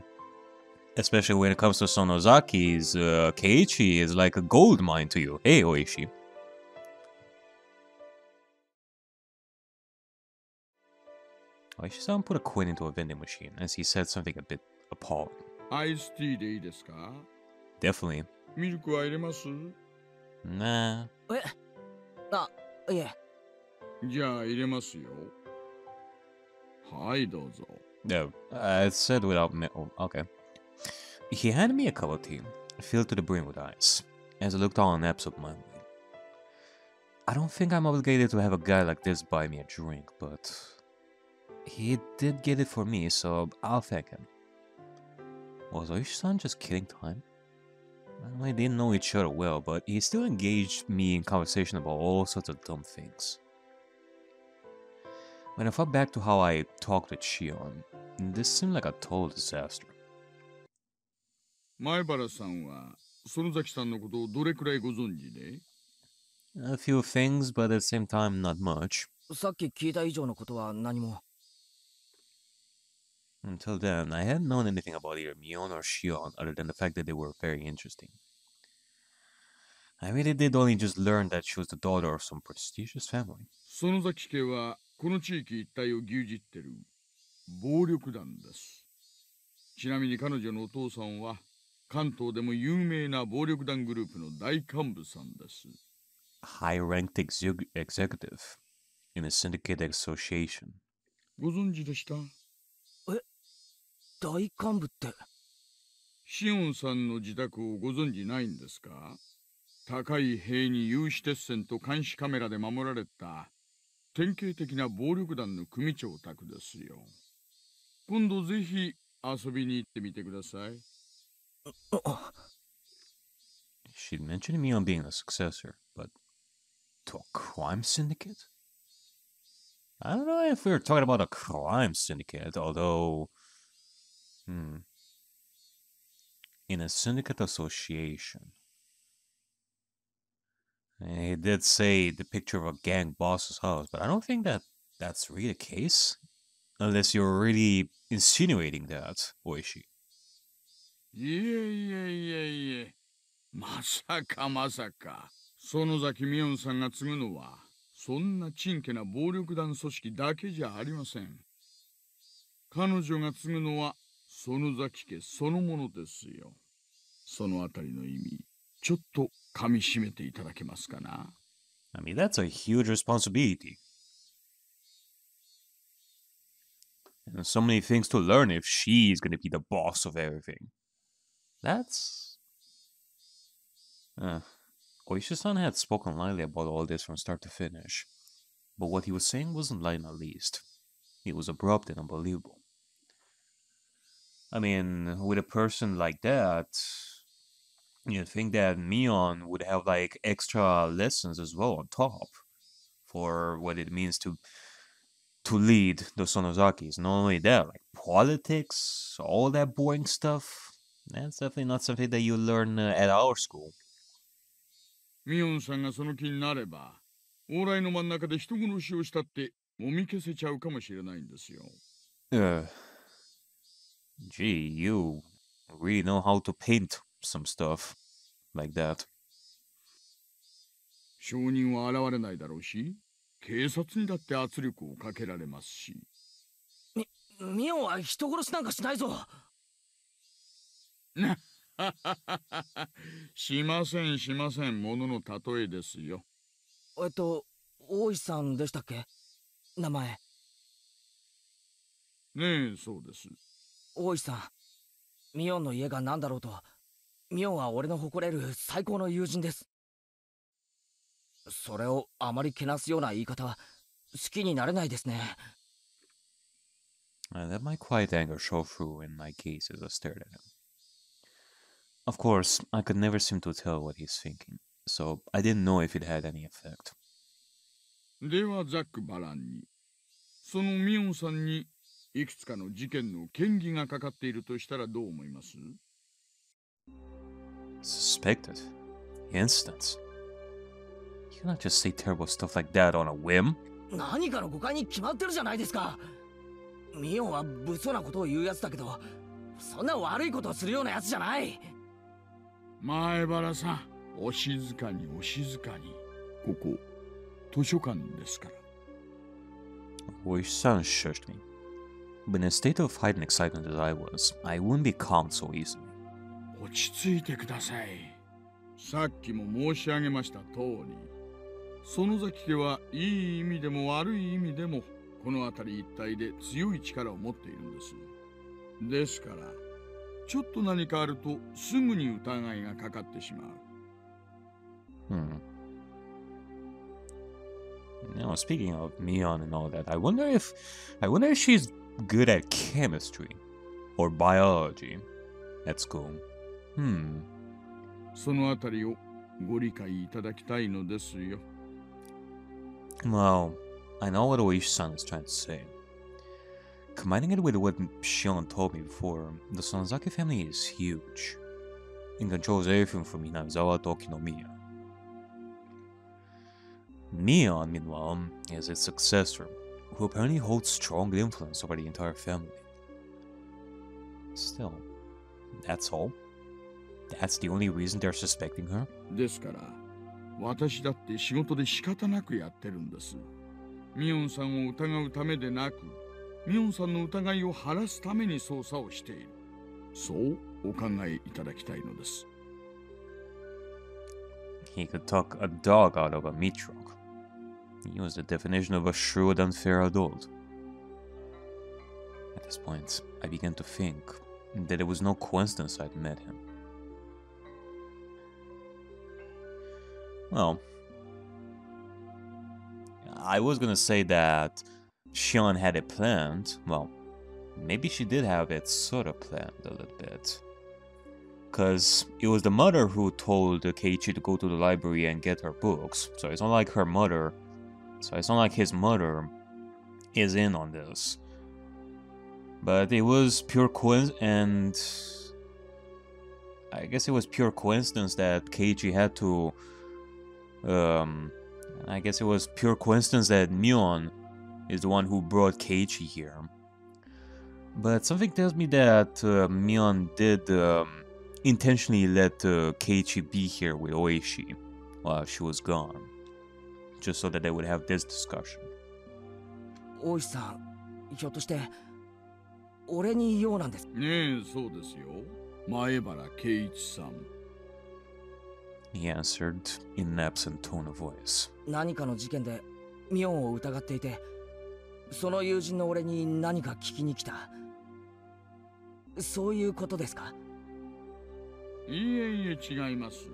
Especially when it comes to Sonozaki's, Keiichi is like a gold mine to you. Hey, Oishi. Oishi-san put a coin into a vending machine as he said something a bit appalling. アイスティーでいいですか? Definitely. ミルクは入れます? Nah. いえ。じゃあ入れますよ。はいどうぞ。No, I said without oh, okay. He handed me a cup of tea, filled to the brim with ice, as I looked on absent-mindedly. I don't think I'm obligated to have a guy like this buy me a drink, but he did get it for me, so I'll thank him. Was Oishi-san just killing time? Well, we didn't know each other well, but he still engaged me in conversation about all sorts of dumb things. When I thought back to how I talked with Shion, this seemed like a total disaster. 前原さんは園崎さんのことをどれくらいご存知で? A few things, but at the same time, not much. さっき聞いた以上のことは何も。Until then, I hadn't known anything about either Mion or Shion other than the fact that they were very interesting. I really did only just learn that she was the daughter of some prestigious family. 園崎家はこの地域一帯を牛耳ってる暴力団です。ちなみに彼女のお父さんは関東でも有名な暴力団グループの大幹部さんです。High-ranked executive in a syndicate association. ご存知でした？大幹部って。シオンさんの自宅をご存知ないんですか？高い塀に有刺鉄線と監視カメラで守られた典型的な暴力団の組長宅ですよ。今度ぜひ遊びに行ってみてください。She'd mentioned me on being a successor, but to a crime syndicate? I don't know if we were talking about a crime syndicate, although... In a syndicate association. And he did say the picture of a gang boss's house, but I don't think that's really the case. Unless you're really insinuating that, Oishi. いえいえいえいえ。まさかまさか。園崎美音さんが継ぐのは、そんなちんけな暴力団組織だけじゃありません。彼女が継ぐのは、園崎家そのものですよ。そのあたりの意味、ちょっと噛み締めていただけますかな。I mean, that's a huge responsibility. And so many things to learn if she's gonna be the boss of everything. That's... Oishi-san had spoken lightly about all this from start to finish. But what he was saying wasn't light in the least. It was abrupt and unbelievable. I mean, with a person like that, you'd think that Mion would have like extra lessons as well on top for what it means to lead the Sonozakis. Not only that, like politics, all that boring stuff. That's definitely not something that you learn at our school. ミオンさんがその気になれば、往来の真ん中で人殺しをしたってもみ消せちゃうかもしれないんですよ。Gee, you really know how to paint some stuff like that. 証人は現れないだろうし、警察にだって圧力をかけられますし。ミオンは人殺しなんかしないぞ。しませんしません、ものの例えですよ。大石さんでしたっけ、名前。ねえ、そうです。大石さん、ミオンの家が何だろうと、ミオンは俺の誇れる最高の友人です。それをあまりけなすような言い方は好きになれないですね。That might quiet anger show through in my case as I stared at him. Of course, I could never seem to tell what he's thinking, so I didn't know if it had any effect. ではざっくばらんに、そのミオンさんにいくつかの事件の嫌疑がかかっているとしたらどう思います？ Suspected? Instance? You cannot just say terrible stuff like that on a whim. 何かの誤解に決まってるじゃないですか。ミオンは物騒なことを言うやつだけど、そんな悪いことをするようなやつじゃない。前原さん、お静かにお静かに。ここ図書館ですから。Oishi-san shushed me. But in a state of heightened excitement as I was, I wouldn't be calmed so easily. 落ち着いてください。さっきも申し上げました通り、園崎家はいい意味でも悪い意味でもこの辺り一帯で強い力を持っているんです。ですから、ちょっと何かあるとすぐに疑いがかかってしまう。Speaking of Mion and all that, I wonder if she's good at chemistry or biology at school. そのあたりをご理解いただきたいのですよ。Well, I know what Oishi-san is trying to say. Combining it with what Shion told me before, the Sonozaki family is huge. It controls everything from Hinamizawa to Kinomiya. Mion, meanwhile, is its successor, who apparently holds strong influence over the entire family. Still, that's all? That's the only reason they're suspecting her? ですから、私だって仕事で仕方なくやってるんです。ミオンさんを疑うためでなく、ミオンさんの疑いを晴らすために捜査をしている。そうお考えいただきたいのです。He could talk a dog out of a meat truck. He was the definition of a shrewd, unfair adult. At this point, I began to think that it was no coincidence I'd met him. Well, I was gonna say that Shion had it planned. Well, maybe she did have it sort of planned a little bit. Because it was the mother who told Keiichi to go to the library and get her books. So it's not like her mother... So it's not like his mother is in on this. But it was pure coincidence, and... I guess it was pure coincidence that Keiichi had to... I guess it was pure coincidence that Mion is the one who brought Keiichi here. But something tells me that Mion did intentionally let Keiichi be here with Oishi while she was gone, just so that they would have this discussion. 大石さん、ひょっとして俺に用なんです。ねえ、そうですよ。前原圭一さん。He answered in an absent tone of voice. 何かの事件でミオンを疑っていて、その友人の俺に何か聞きに来た。そういうことですか？いえいえ、違います。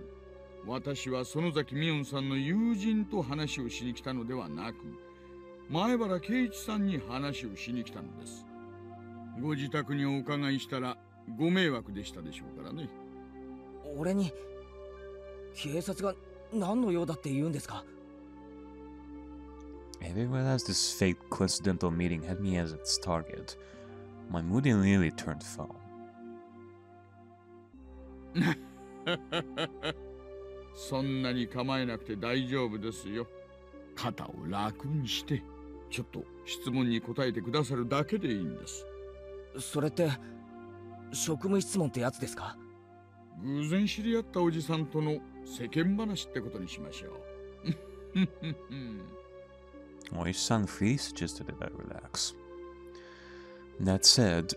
私は園崎ミオンさんの友人と話をしに来たのではなく、前原圭一さんに話をしに来たのです。ご自宅にお伺いしたらご迷惑でしたでしょうからね。俺に警察が何の用だって言うんですかI didn't realize this fake coincidental meeting had me as its target. My mood nearly turned foul. そんなに構えなくて大丈夫ですよ。肩を楽にして、ちょっと質問に答えてくださるだけでいいんです。それって職務質問ってやつですか？偶然知り合ったおじさんとの世間話ってことにしましょう。Oishi-san freely suggested that I relax. That said,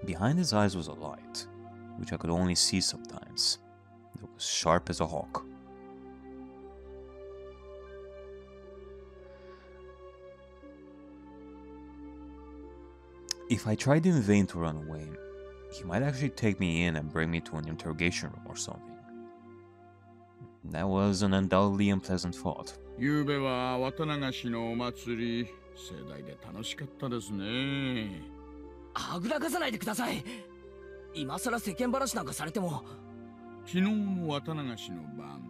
behind his eyes was a light, which I could only see sometimes. It was sharp as a hawk. If I tried in vain to run away, he might actually take me in and bring me to an interrogation room or something. That was an undoubtedly unpleasant thought. 昨べは渡流しのお祭り、盛大で楽しかったですね。はぐらかさないでください。今さら世間話なんかされても。昨日の渡流しの晩、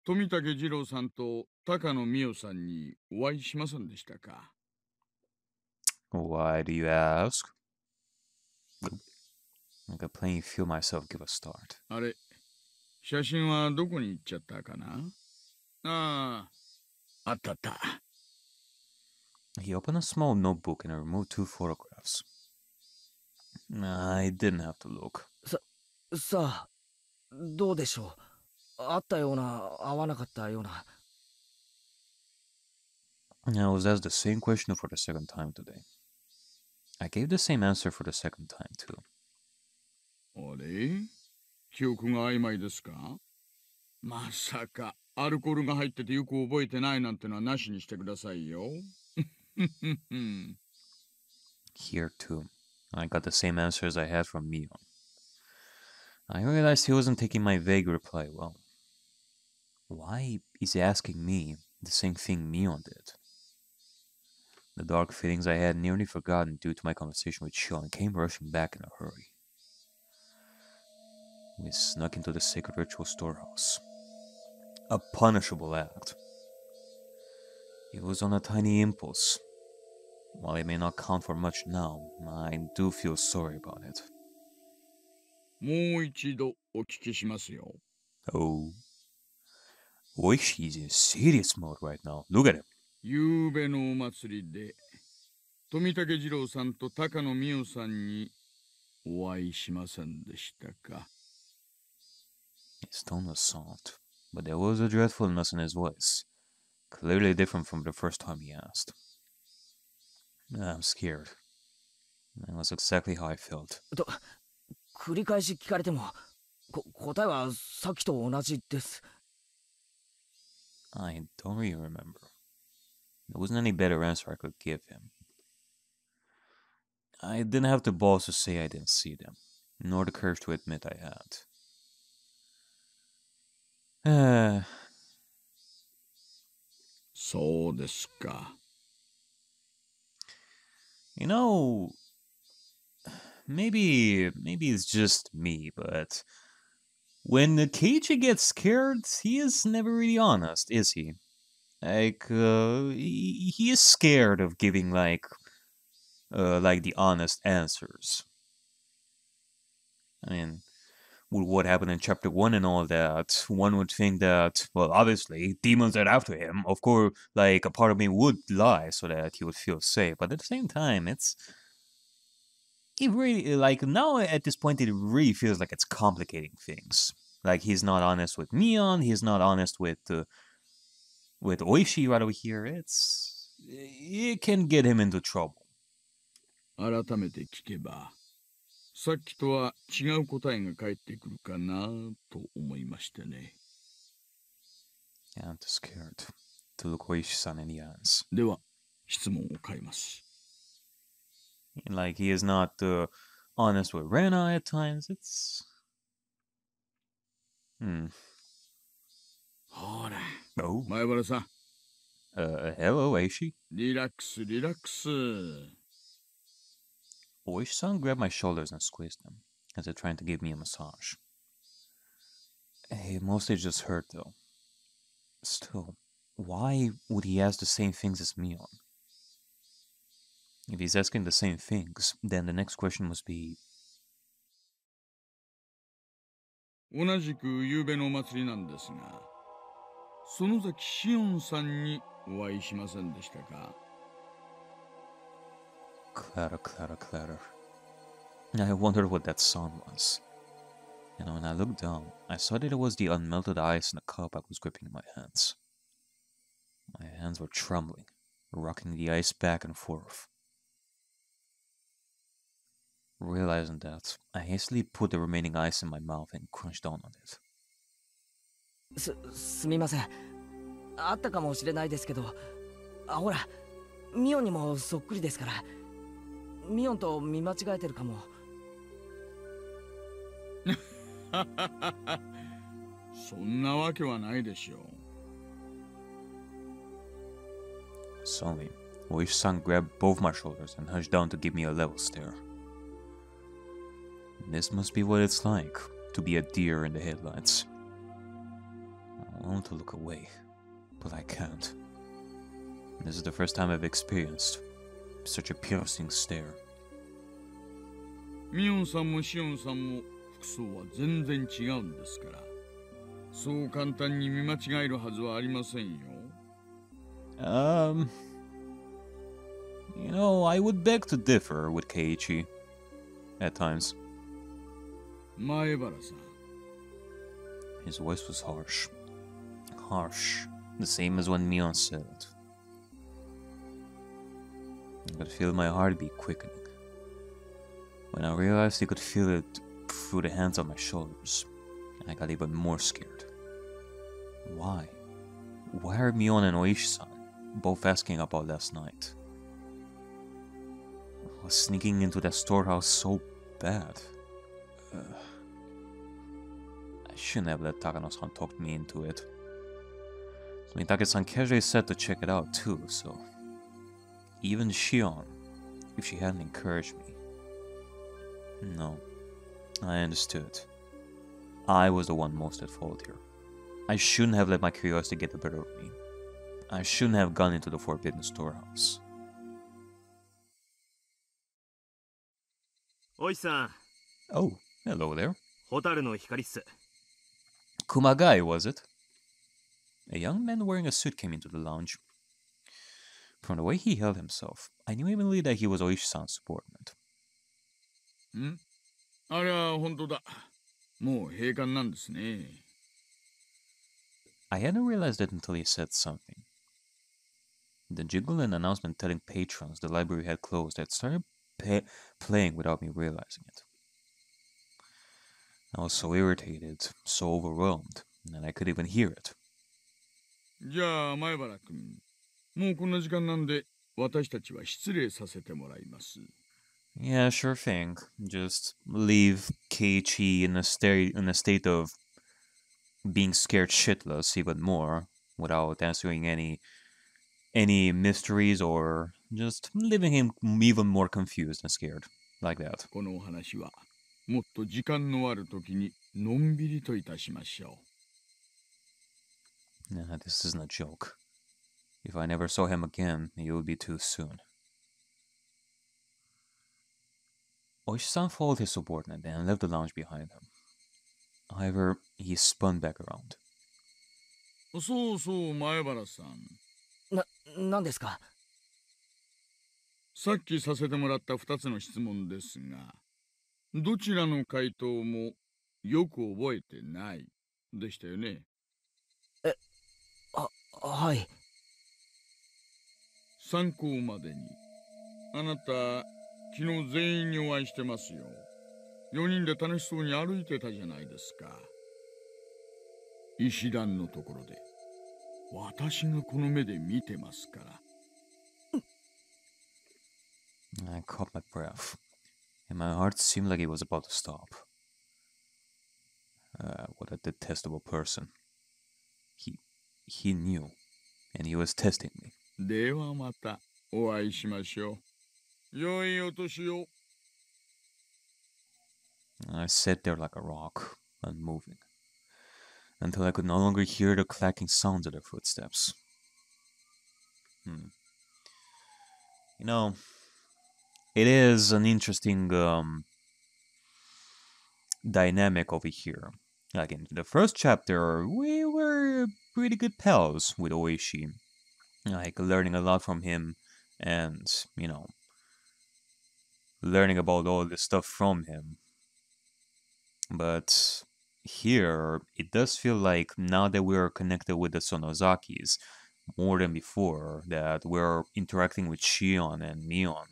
富武二郎さんと高野美代さんにお会いしませんでしたか？ Why do you ask? I could plainly feel myself give a start. あれ、写真はどこに行っちゃったかな？ああ、あったあった。He opened a small notebook and removed 2 photographs. I didn't have to look. さあ、どうでしょう。あったような、合わなかったような。I was asked the same question for the second time today. I gave the same answer for the second time too. あれ？記憶が曖昧ですか？まさかアルコールが入っててよく覚えてないなんてのはなしにしてくださいよ。Here too, I got the same answer as I had from Mion. I realized he wasn't taking my vague reply well. Why is he asking me the same thing Mion did? The dark feelings I had nearly forgotten due to my conversation with Shion came rushing back in a hurry. We snuck into the sacred ritual storehouse. A punishable act. It was on a tiny impulse. While it may not count for much now, I do feel sorry about it. もう一度お聞きしますよ。Oh. Oishi's in serious mode right now. Look at him. ゆうべのお祭りで富武二郎さんと高野美代さんにお会いしませんでしたか？ His tone was soft, but there was a dreadfulness in his voice, clearly different from the first time he asked. I'm scared. That was exactly how I felt. 繰り返し聞かれても、答えはさっきと同じです。I don't really remember. There wasn't any better answer I could give him. I didn't have the balls to say I didn't see them, nor the courage to admit I had. そうですか。You know, maybe it's just me, but when Keiichi gets scared, he is never really honest, is he? Like, he is scared of giving like the honest answers. I mean, with what happened in chapter 1 and all that, one would think that, well, obviously, demons are after him. Of course, like, a part of me would lie so that he would feel safe. But at the same time, it really, like, now at this point, it really feels like it's complicating things. Like, he's not honest with Mion, he's not honest with Oishi right over here. it can get him into trouble. 改めて聞けば、さっきとは違う答えが返ってくるかなと思いましてね。I'm too scared to look Oishi-san in the eyes. では、質問を変えます。Like he is not honest with Rena at times. It's... ほら、 Oh. 前原さん。Hello, Oishi. リラックス、リラックス。Oishi-san grabbed my shoulders and squeezed them, as if trying to give me a massage. It mostly just hurt, though. Still, why would he ask the same things as Mion? If he's asking the same things, then the next question must be... 同じく夕べのお祭りなんですが、園崎しおんさんにお会いしませんでしたか？ Clatter, clatter, clatter. I wondered what that sound was. And when I looked down, I saw that it was the unmelted ice in the cup I was gripping in my hands. My hands were trembling, rocking the ice back and forth. Realizing that, I hastily put the remaining ice in my mouth and crunched down on it. すみません。あったかもしれないですけど、ほら、ミオンにもそっくりですから、ミオンと見間違えてるかも。そんなわけはないでしょう。Suddenly, Oishi-san grabbed both my shoulders and hunched down to give me a level stare. This must be what it's like to be a deer in the headlights. I want to look away, but I can't. This is the first time I've experienced such a piercing stare. ミオンさんもシオンさんも服装は全然違うんですから、そう簡単に見間違えるはずはありませんよ。You know, I would beg to differ with Keiichi at times. 前原さん。 His voice was harsh. Harsh. The same as when Mion said it. I could feel my heartbeat quickening. When I realized he could feel it through the hands on my shoulders, I got even more scared. Why? Why are Mion and Oishi-san both asking about last night? Was sneaking into that storehouse so bad? I shouldn't have let Takano-san talk me into it. Mitake-san casually said to check it out too, so... Even Shion, if she hadn't encouraged me. No, I understood. I was the one most at fault here. I shouldn't have let my curiosity get the better of me. I shouldn't have gone into the forbidden storehouse. おいさん。 Oh, hello there. ホタルの光っす。 Kumagai, was it? A young man wearing a suit came into the lounge. From the way he held himself, I knew immediately that he was Oishi-san's subordinate. ん？ありゃ、本当だ。もう閉館なんですね。I hadn't realized it until he said something. The jingle and announcement telling patrons the library had closed had started playing without me realizing it. I was so irritated, so overwhelmed, that I could even hear it. じゃあ、前原君。もうこんな時間なんで、私たちは失礼させてもらいます。Yeah, sure thing. Just leave Keiichi in a state of being scared shitless even more, without answering any mysteries or just leaving him even more confused and scared, like that. このお話は、もっと時間のある時にのんびりといたしましょう。Nah, this isn't a joke. If I never saw him again, it would be too soon. Oishi-san followed his subordinate and left the lounge behind him. However, he spun back around. そうそう、前原さん。なんですか？さっきさせてもらった2つの質問ですが、どちらの回答もよく覚えてないでしたよね。はい。参考までに。あなた、昨日全員にお会いしてますよ。4人で楽しそうに歩いてたじゃないですか。石段のところで。私がこの目で見てますから。I caught my breath, and my heart seemed like it was about to stop. What a detestable person. He knew, and he was testing me. ではまたお会いしましょう。良いお年を。I sat there like a rock, unmoving, until I could no longer hear the clacking sounds of their footsteps. You know, it is an interesting dynamic over here. Like in the first chapter, we were pretty good pals with Oishi. Like learning a lot from him and, learning about all this stuff from him. But here, it does feel like now that we're connected with the Sonozakis more than before, that we're interacting with Shion and Mion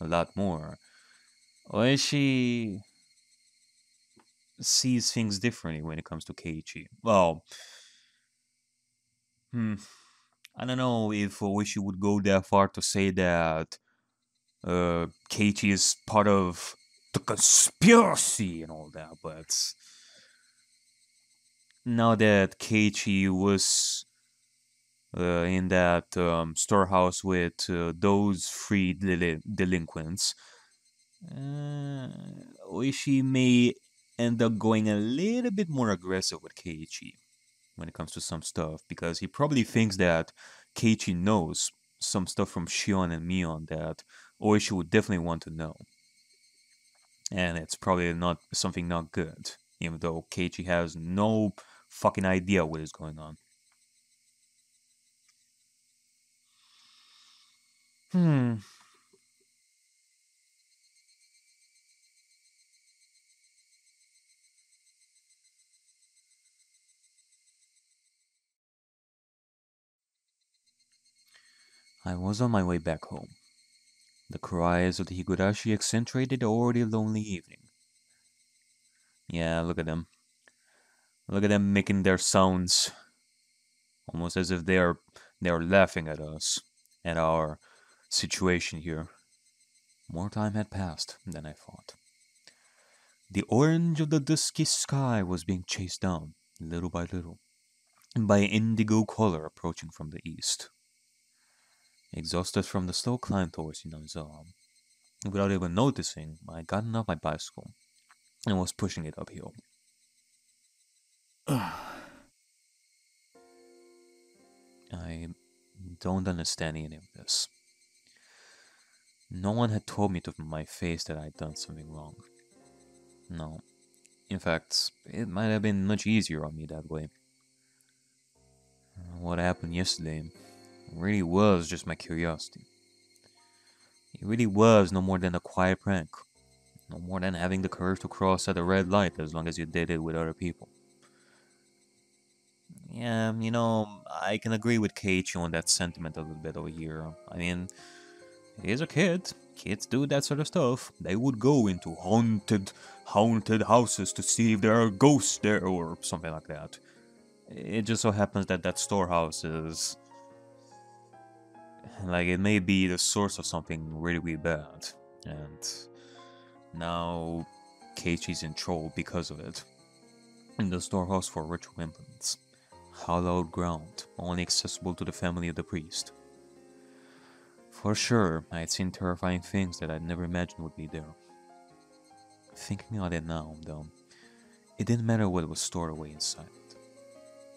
a lot more, Oishi sees things differently when it comes to Keiichi. Well, I don't know if Oishi would go that far to say that Keiichi is part of the conspiracy and all that, but now that Keiichi was in that storehouse with those three delinquents, Oishi may end up going a little bit more aggressive with Keiichi when it comes to some stuff, because he probably thinks that Keiichi knows some stuff from Shion and Mion that Oishi would definitely want to know. And it's probably not something not good, even though Keiichi has no fucking idea what is going on. I was on my way back home. The cries of the Higurashi accentuated the already lonely evening. Yeah, look at them. Look at them making their sounds. Almost as if they're laughing at us, at our situation here. More time had passed than I thought. The orange of the dusky sky was being chased down, little by little, by an indigo color approaching from the east. Exhausted from the slow climb towards Hinamizawa, without even noticing, I got off my bicycle and was pushing it uphill. I don't understand any of this. No one had told me to my face that I'd done something wrong. No. In fact, it might have been much easier on me that way. What happened yesterday really was just my curiosity. It really was no more than a quiet prank. No more than having the courage to cross at a red light as long as you did it with other people. Yeah, I can agree with Keiichi on that sentiment a little bit over here. I mean, he's a kid. Kids do that sort of stuff. They would go into haunted houses to see if there are ghosts there or something like that. It just so happens that that storehouse is... like, it may be the source of something really, really bad. And now Keiichi's in trouble because of it. In the storehouse for ritual implements. Hallowed ground, only accessible to the family of the priest. For sure, I had seen terrifying things that I'd never imagined would be there. Thinking on it now, though, it didn't matter what was stored away inside it.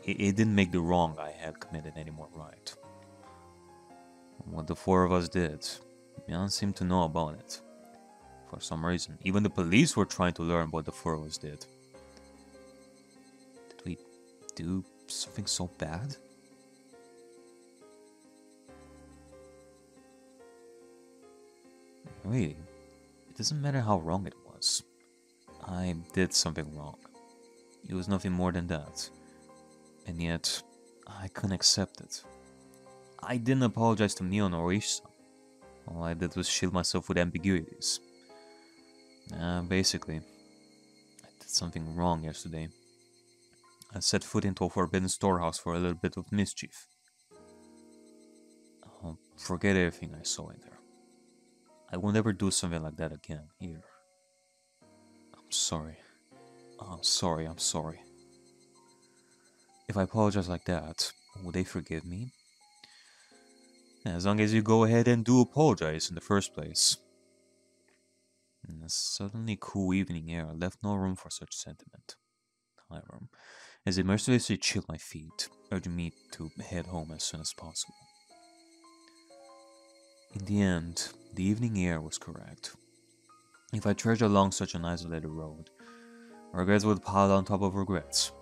It didn't make the wrong I had committed any more right. What the four of us did, none seemed to know about it. For some reason, even the police were trying to learn what the four of us did. Did we do something so bad? Really, it doesn't matter how wrong it was. I did something wrong. It was nothing more than that. And yet, I couldn't accept it. I didn't apologize to Mion or Ishi-san. All I did was shield myself with ambiguities. Basically, I did something wrong yesterday. I set foot into a forbidden storehouse for a little bit of mischief. I'll forget everything I saw in there. I will never do something like that again, here. I'm sorry. I'm sorry. If I apologize like that, will they forgive me? As long as you go ahead and do apologize in the first place. The suddenly cool evening air left no room for such sentiment. However, as it mercilessly chilled my feet, urging me to head home as soon as possible. In the end, the evening air was correct. If I trudged along such an isolated road, regrets would pile on top of regrets,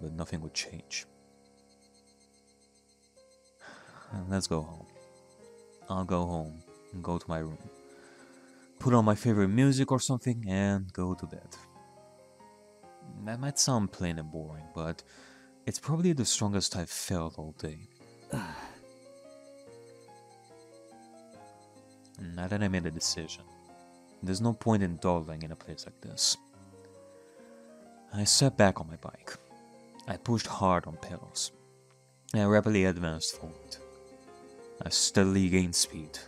but nothing would change. Let's go home. I'll go home and go to my room, put on my favorite music or something, and go to bed. That might sound plain and boring, but it's probably the strongest I've felt all day. Now that I made a decision, there's no point in dawdling in a place like this. I sat back on my bike. I pushed hard on pedals. I rapidly advanced forward. I steadily gained speed.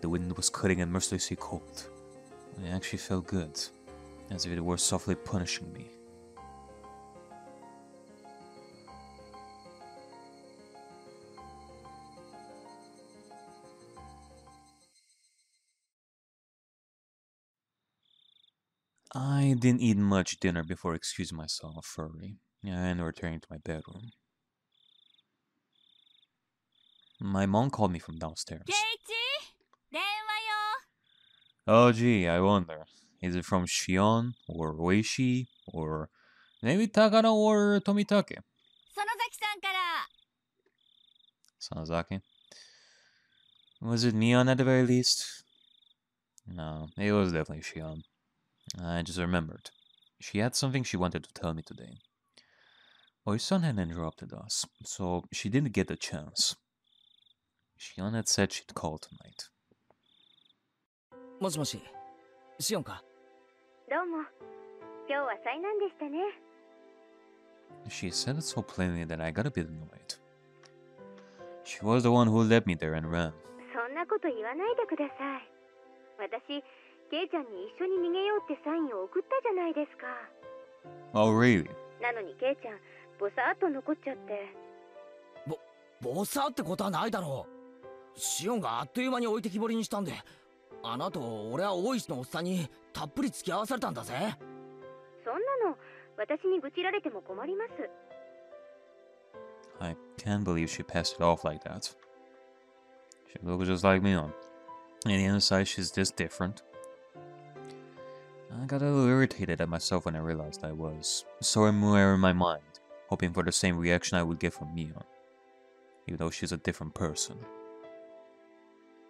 The wind was cutting and mercilessly cold. It actually felt good, as if it were softly punishing me. I didn't eat much dinner before excusing myself furry and returning to my bedroom. My mom called me from downstairs. Oh gee, I wonder. Is it from Shion or Oishi or maybe Takano or Tomitake? Sonozaki? Was it Mion at the very least? No, it was definitely Shion. I just remembered. She had something she wanted to tell me today. Oishi-san had interrupted us, so she didn't get the chance. Shion had said she'd call tonight. もしもし、シオンか。どうも。今日は災難でしたね。She said it so plainly that I got a bit annoyed. She was the one who led me there and ran. そんなこと言わないでください。私、ケイちゃんに一緒に逃げようってサインを送ったじゃないですか。Oh, really? なのにケイちゃん、ボサーっと残っちゃって。ボサってことはないだろう。シオンがあっという間に置いてきぼりにしたんで、あの後俺は大石のおっさんにたっぷり付き合わされたんだぜ。そんなの私に愚痴られても困ります。I can't believe she passed it off like that. She looks just like me on. On the inside, she's this different. I got a little irritated at myself when I realized I was so immured in my mind, hoping for the same reaction I would get from Mion, even though she's a different person.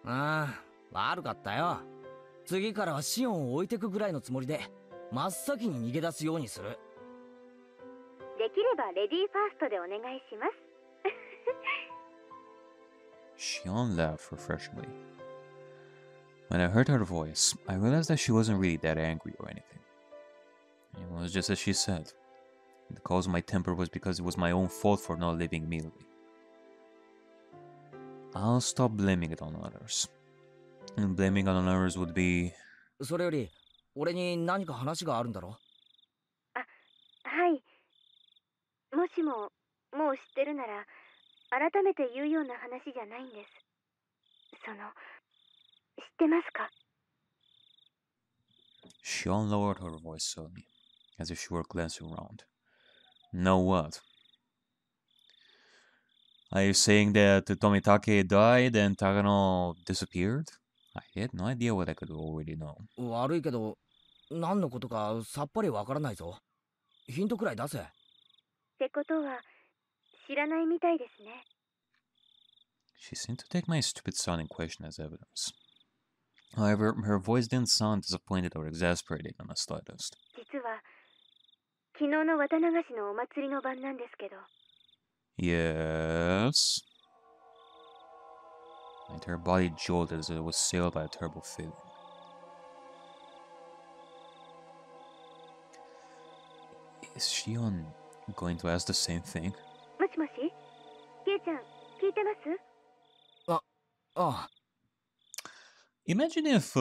ああ、悪かったよ。次からはシオンを置いてくぐらいのつもりで真っ先に逃げ出すようにする。できればレディーファーストでお願いします。Shion laughed refreshingly. When I heard her voice, I realized that she wasn't really that angry or anything. It was just as she said. The cause of my temper was because it was my own fault for not leaving immediately. I'll stop blaming it on others. And blaming it on others would be... それより、俺に何か話があるんだろ？あ、はい。もしも、もう知ってるなら、改めて言うような話じゃないんです。その、知ってますか？ Shion lowered her voice suddenly, as if she were glancing around. No, what? Are you saying that Tomitake died and Takano disappeared? I had no idea what I could already know. 悪いけど、何のことかさっぱりわからないぞ。ヒントくらい出せ。ってことは、知らないみたいですね。She seemed to take my stupid sounding question as evidence. However, her voice didn't sound disappointed or exasperated in the slightest. 実は、昨日の綿流しのお祭りの晩なんですけど。Yes? And her body jolted as it was sailed by a terrible feeling. Is Shion going to ask the same thing? もしもし、ケイちゃん、聞いてます？ああ。 Imagine if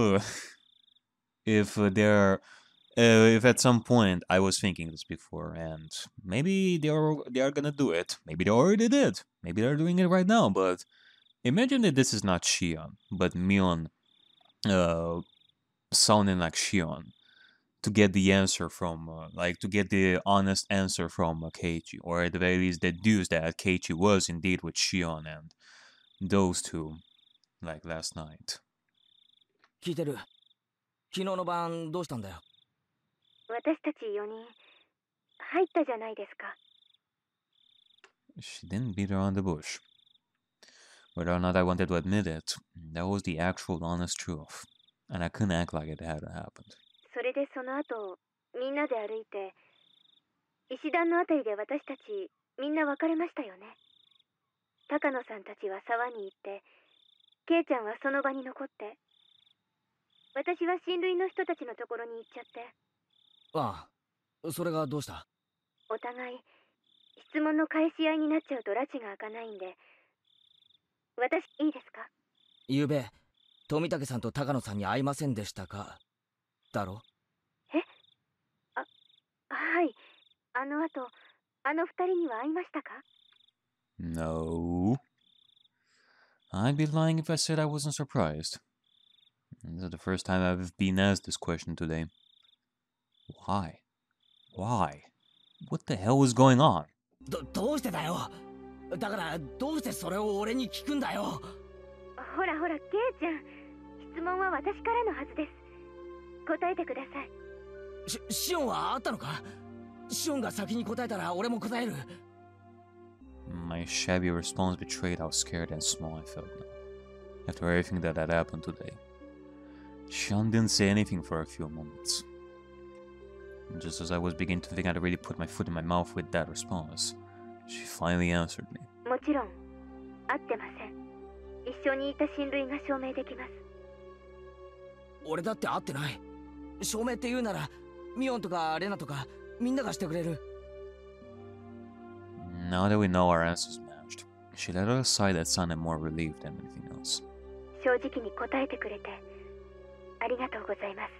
at some point I was thinking this before, and maybe they are gonna do it. Maybe they already did. Maybe they're doing it right now. But imagine that this is not Shion, but Mion, sounding like Shion, to get the answer from, to get the honest answer from Keiichi, or at the very least deduce that Keiichi was indeed with Shion and those two, like last night. 聞いてる。昨日の晩どうしたんだよ。私たち4人入ったじゃないですか。She didn't beat around the bush. Whether or not I wanted to admit it, that was the actual honest truth, and I couldn't act like it hadn't happened. それでその後みんなで歩いて石段のあたりで私たちみんな別れましたよね。高野さんたちは沢に行って、ケイちゃんはその場に残って、私は親類の人たちのところに行っちゃって。ああ、それがどうした？お互い質問の返し合いになっちゃうと拉致が開かないんで、私いいですか？ゆうべ富武さんと高野さんに会いませんでしたか？だろ？え？はい。あの後、あの二人には会いましたか？ No. I'd be lying if I said I wasn't surprised. This is the first time I've been asked this question today. Why? Why? What the hell was going on? どうしてだよ。だからどうしてそれを俺に聞くんだよ。ほらほら、ケイちゃん、質問は私からのはずです。答えてください。シオンはあったのか？シオンが先に答えたら俺も答える。My shabby response betrayed how scared and small I felt now. After everything that had happened today. Shion didn't say anything for a few moments. And just as I was beginning to think I'd already put my foot in my mouth with that response, she finally answered me. もちろん、会ってません。一緒にいた親類が証明できます。俺だって会ってない。証明って言うなら、ミオンとかレナとかみんながしてくれる。Now that we know our answers matched, she let out a sigh that sounded more relieved than anything else. 正直に答えてくれてありがとうございます。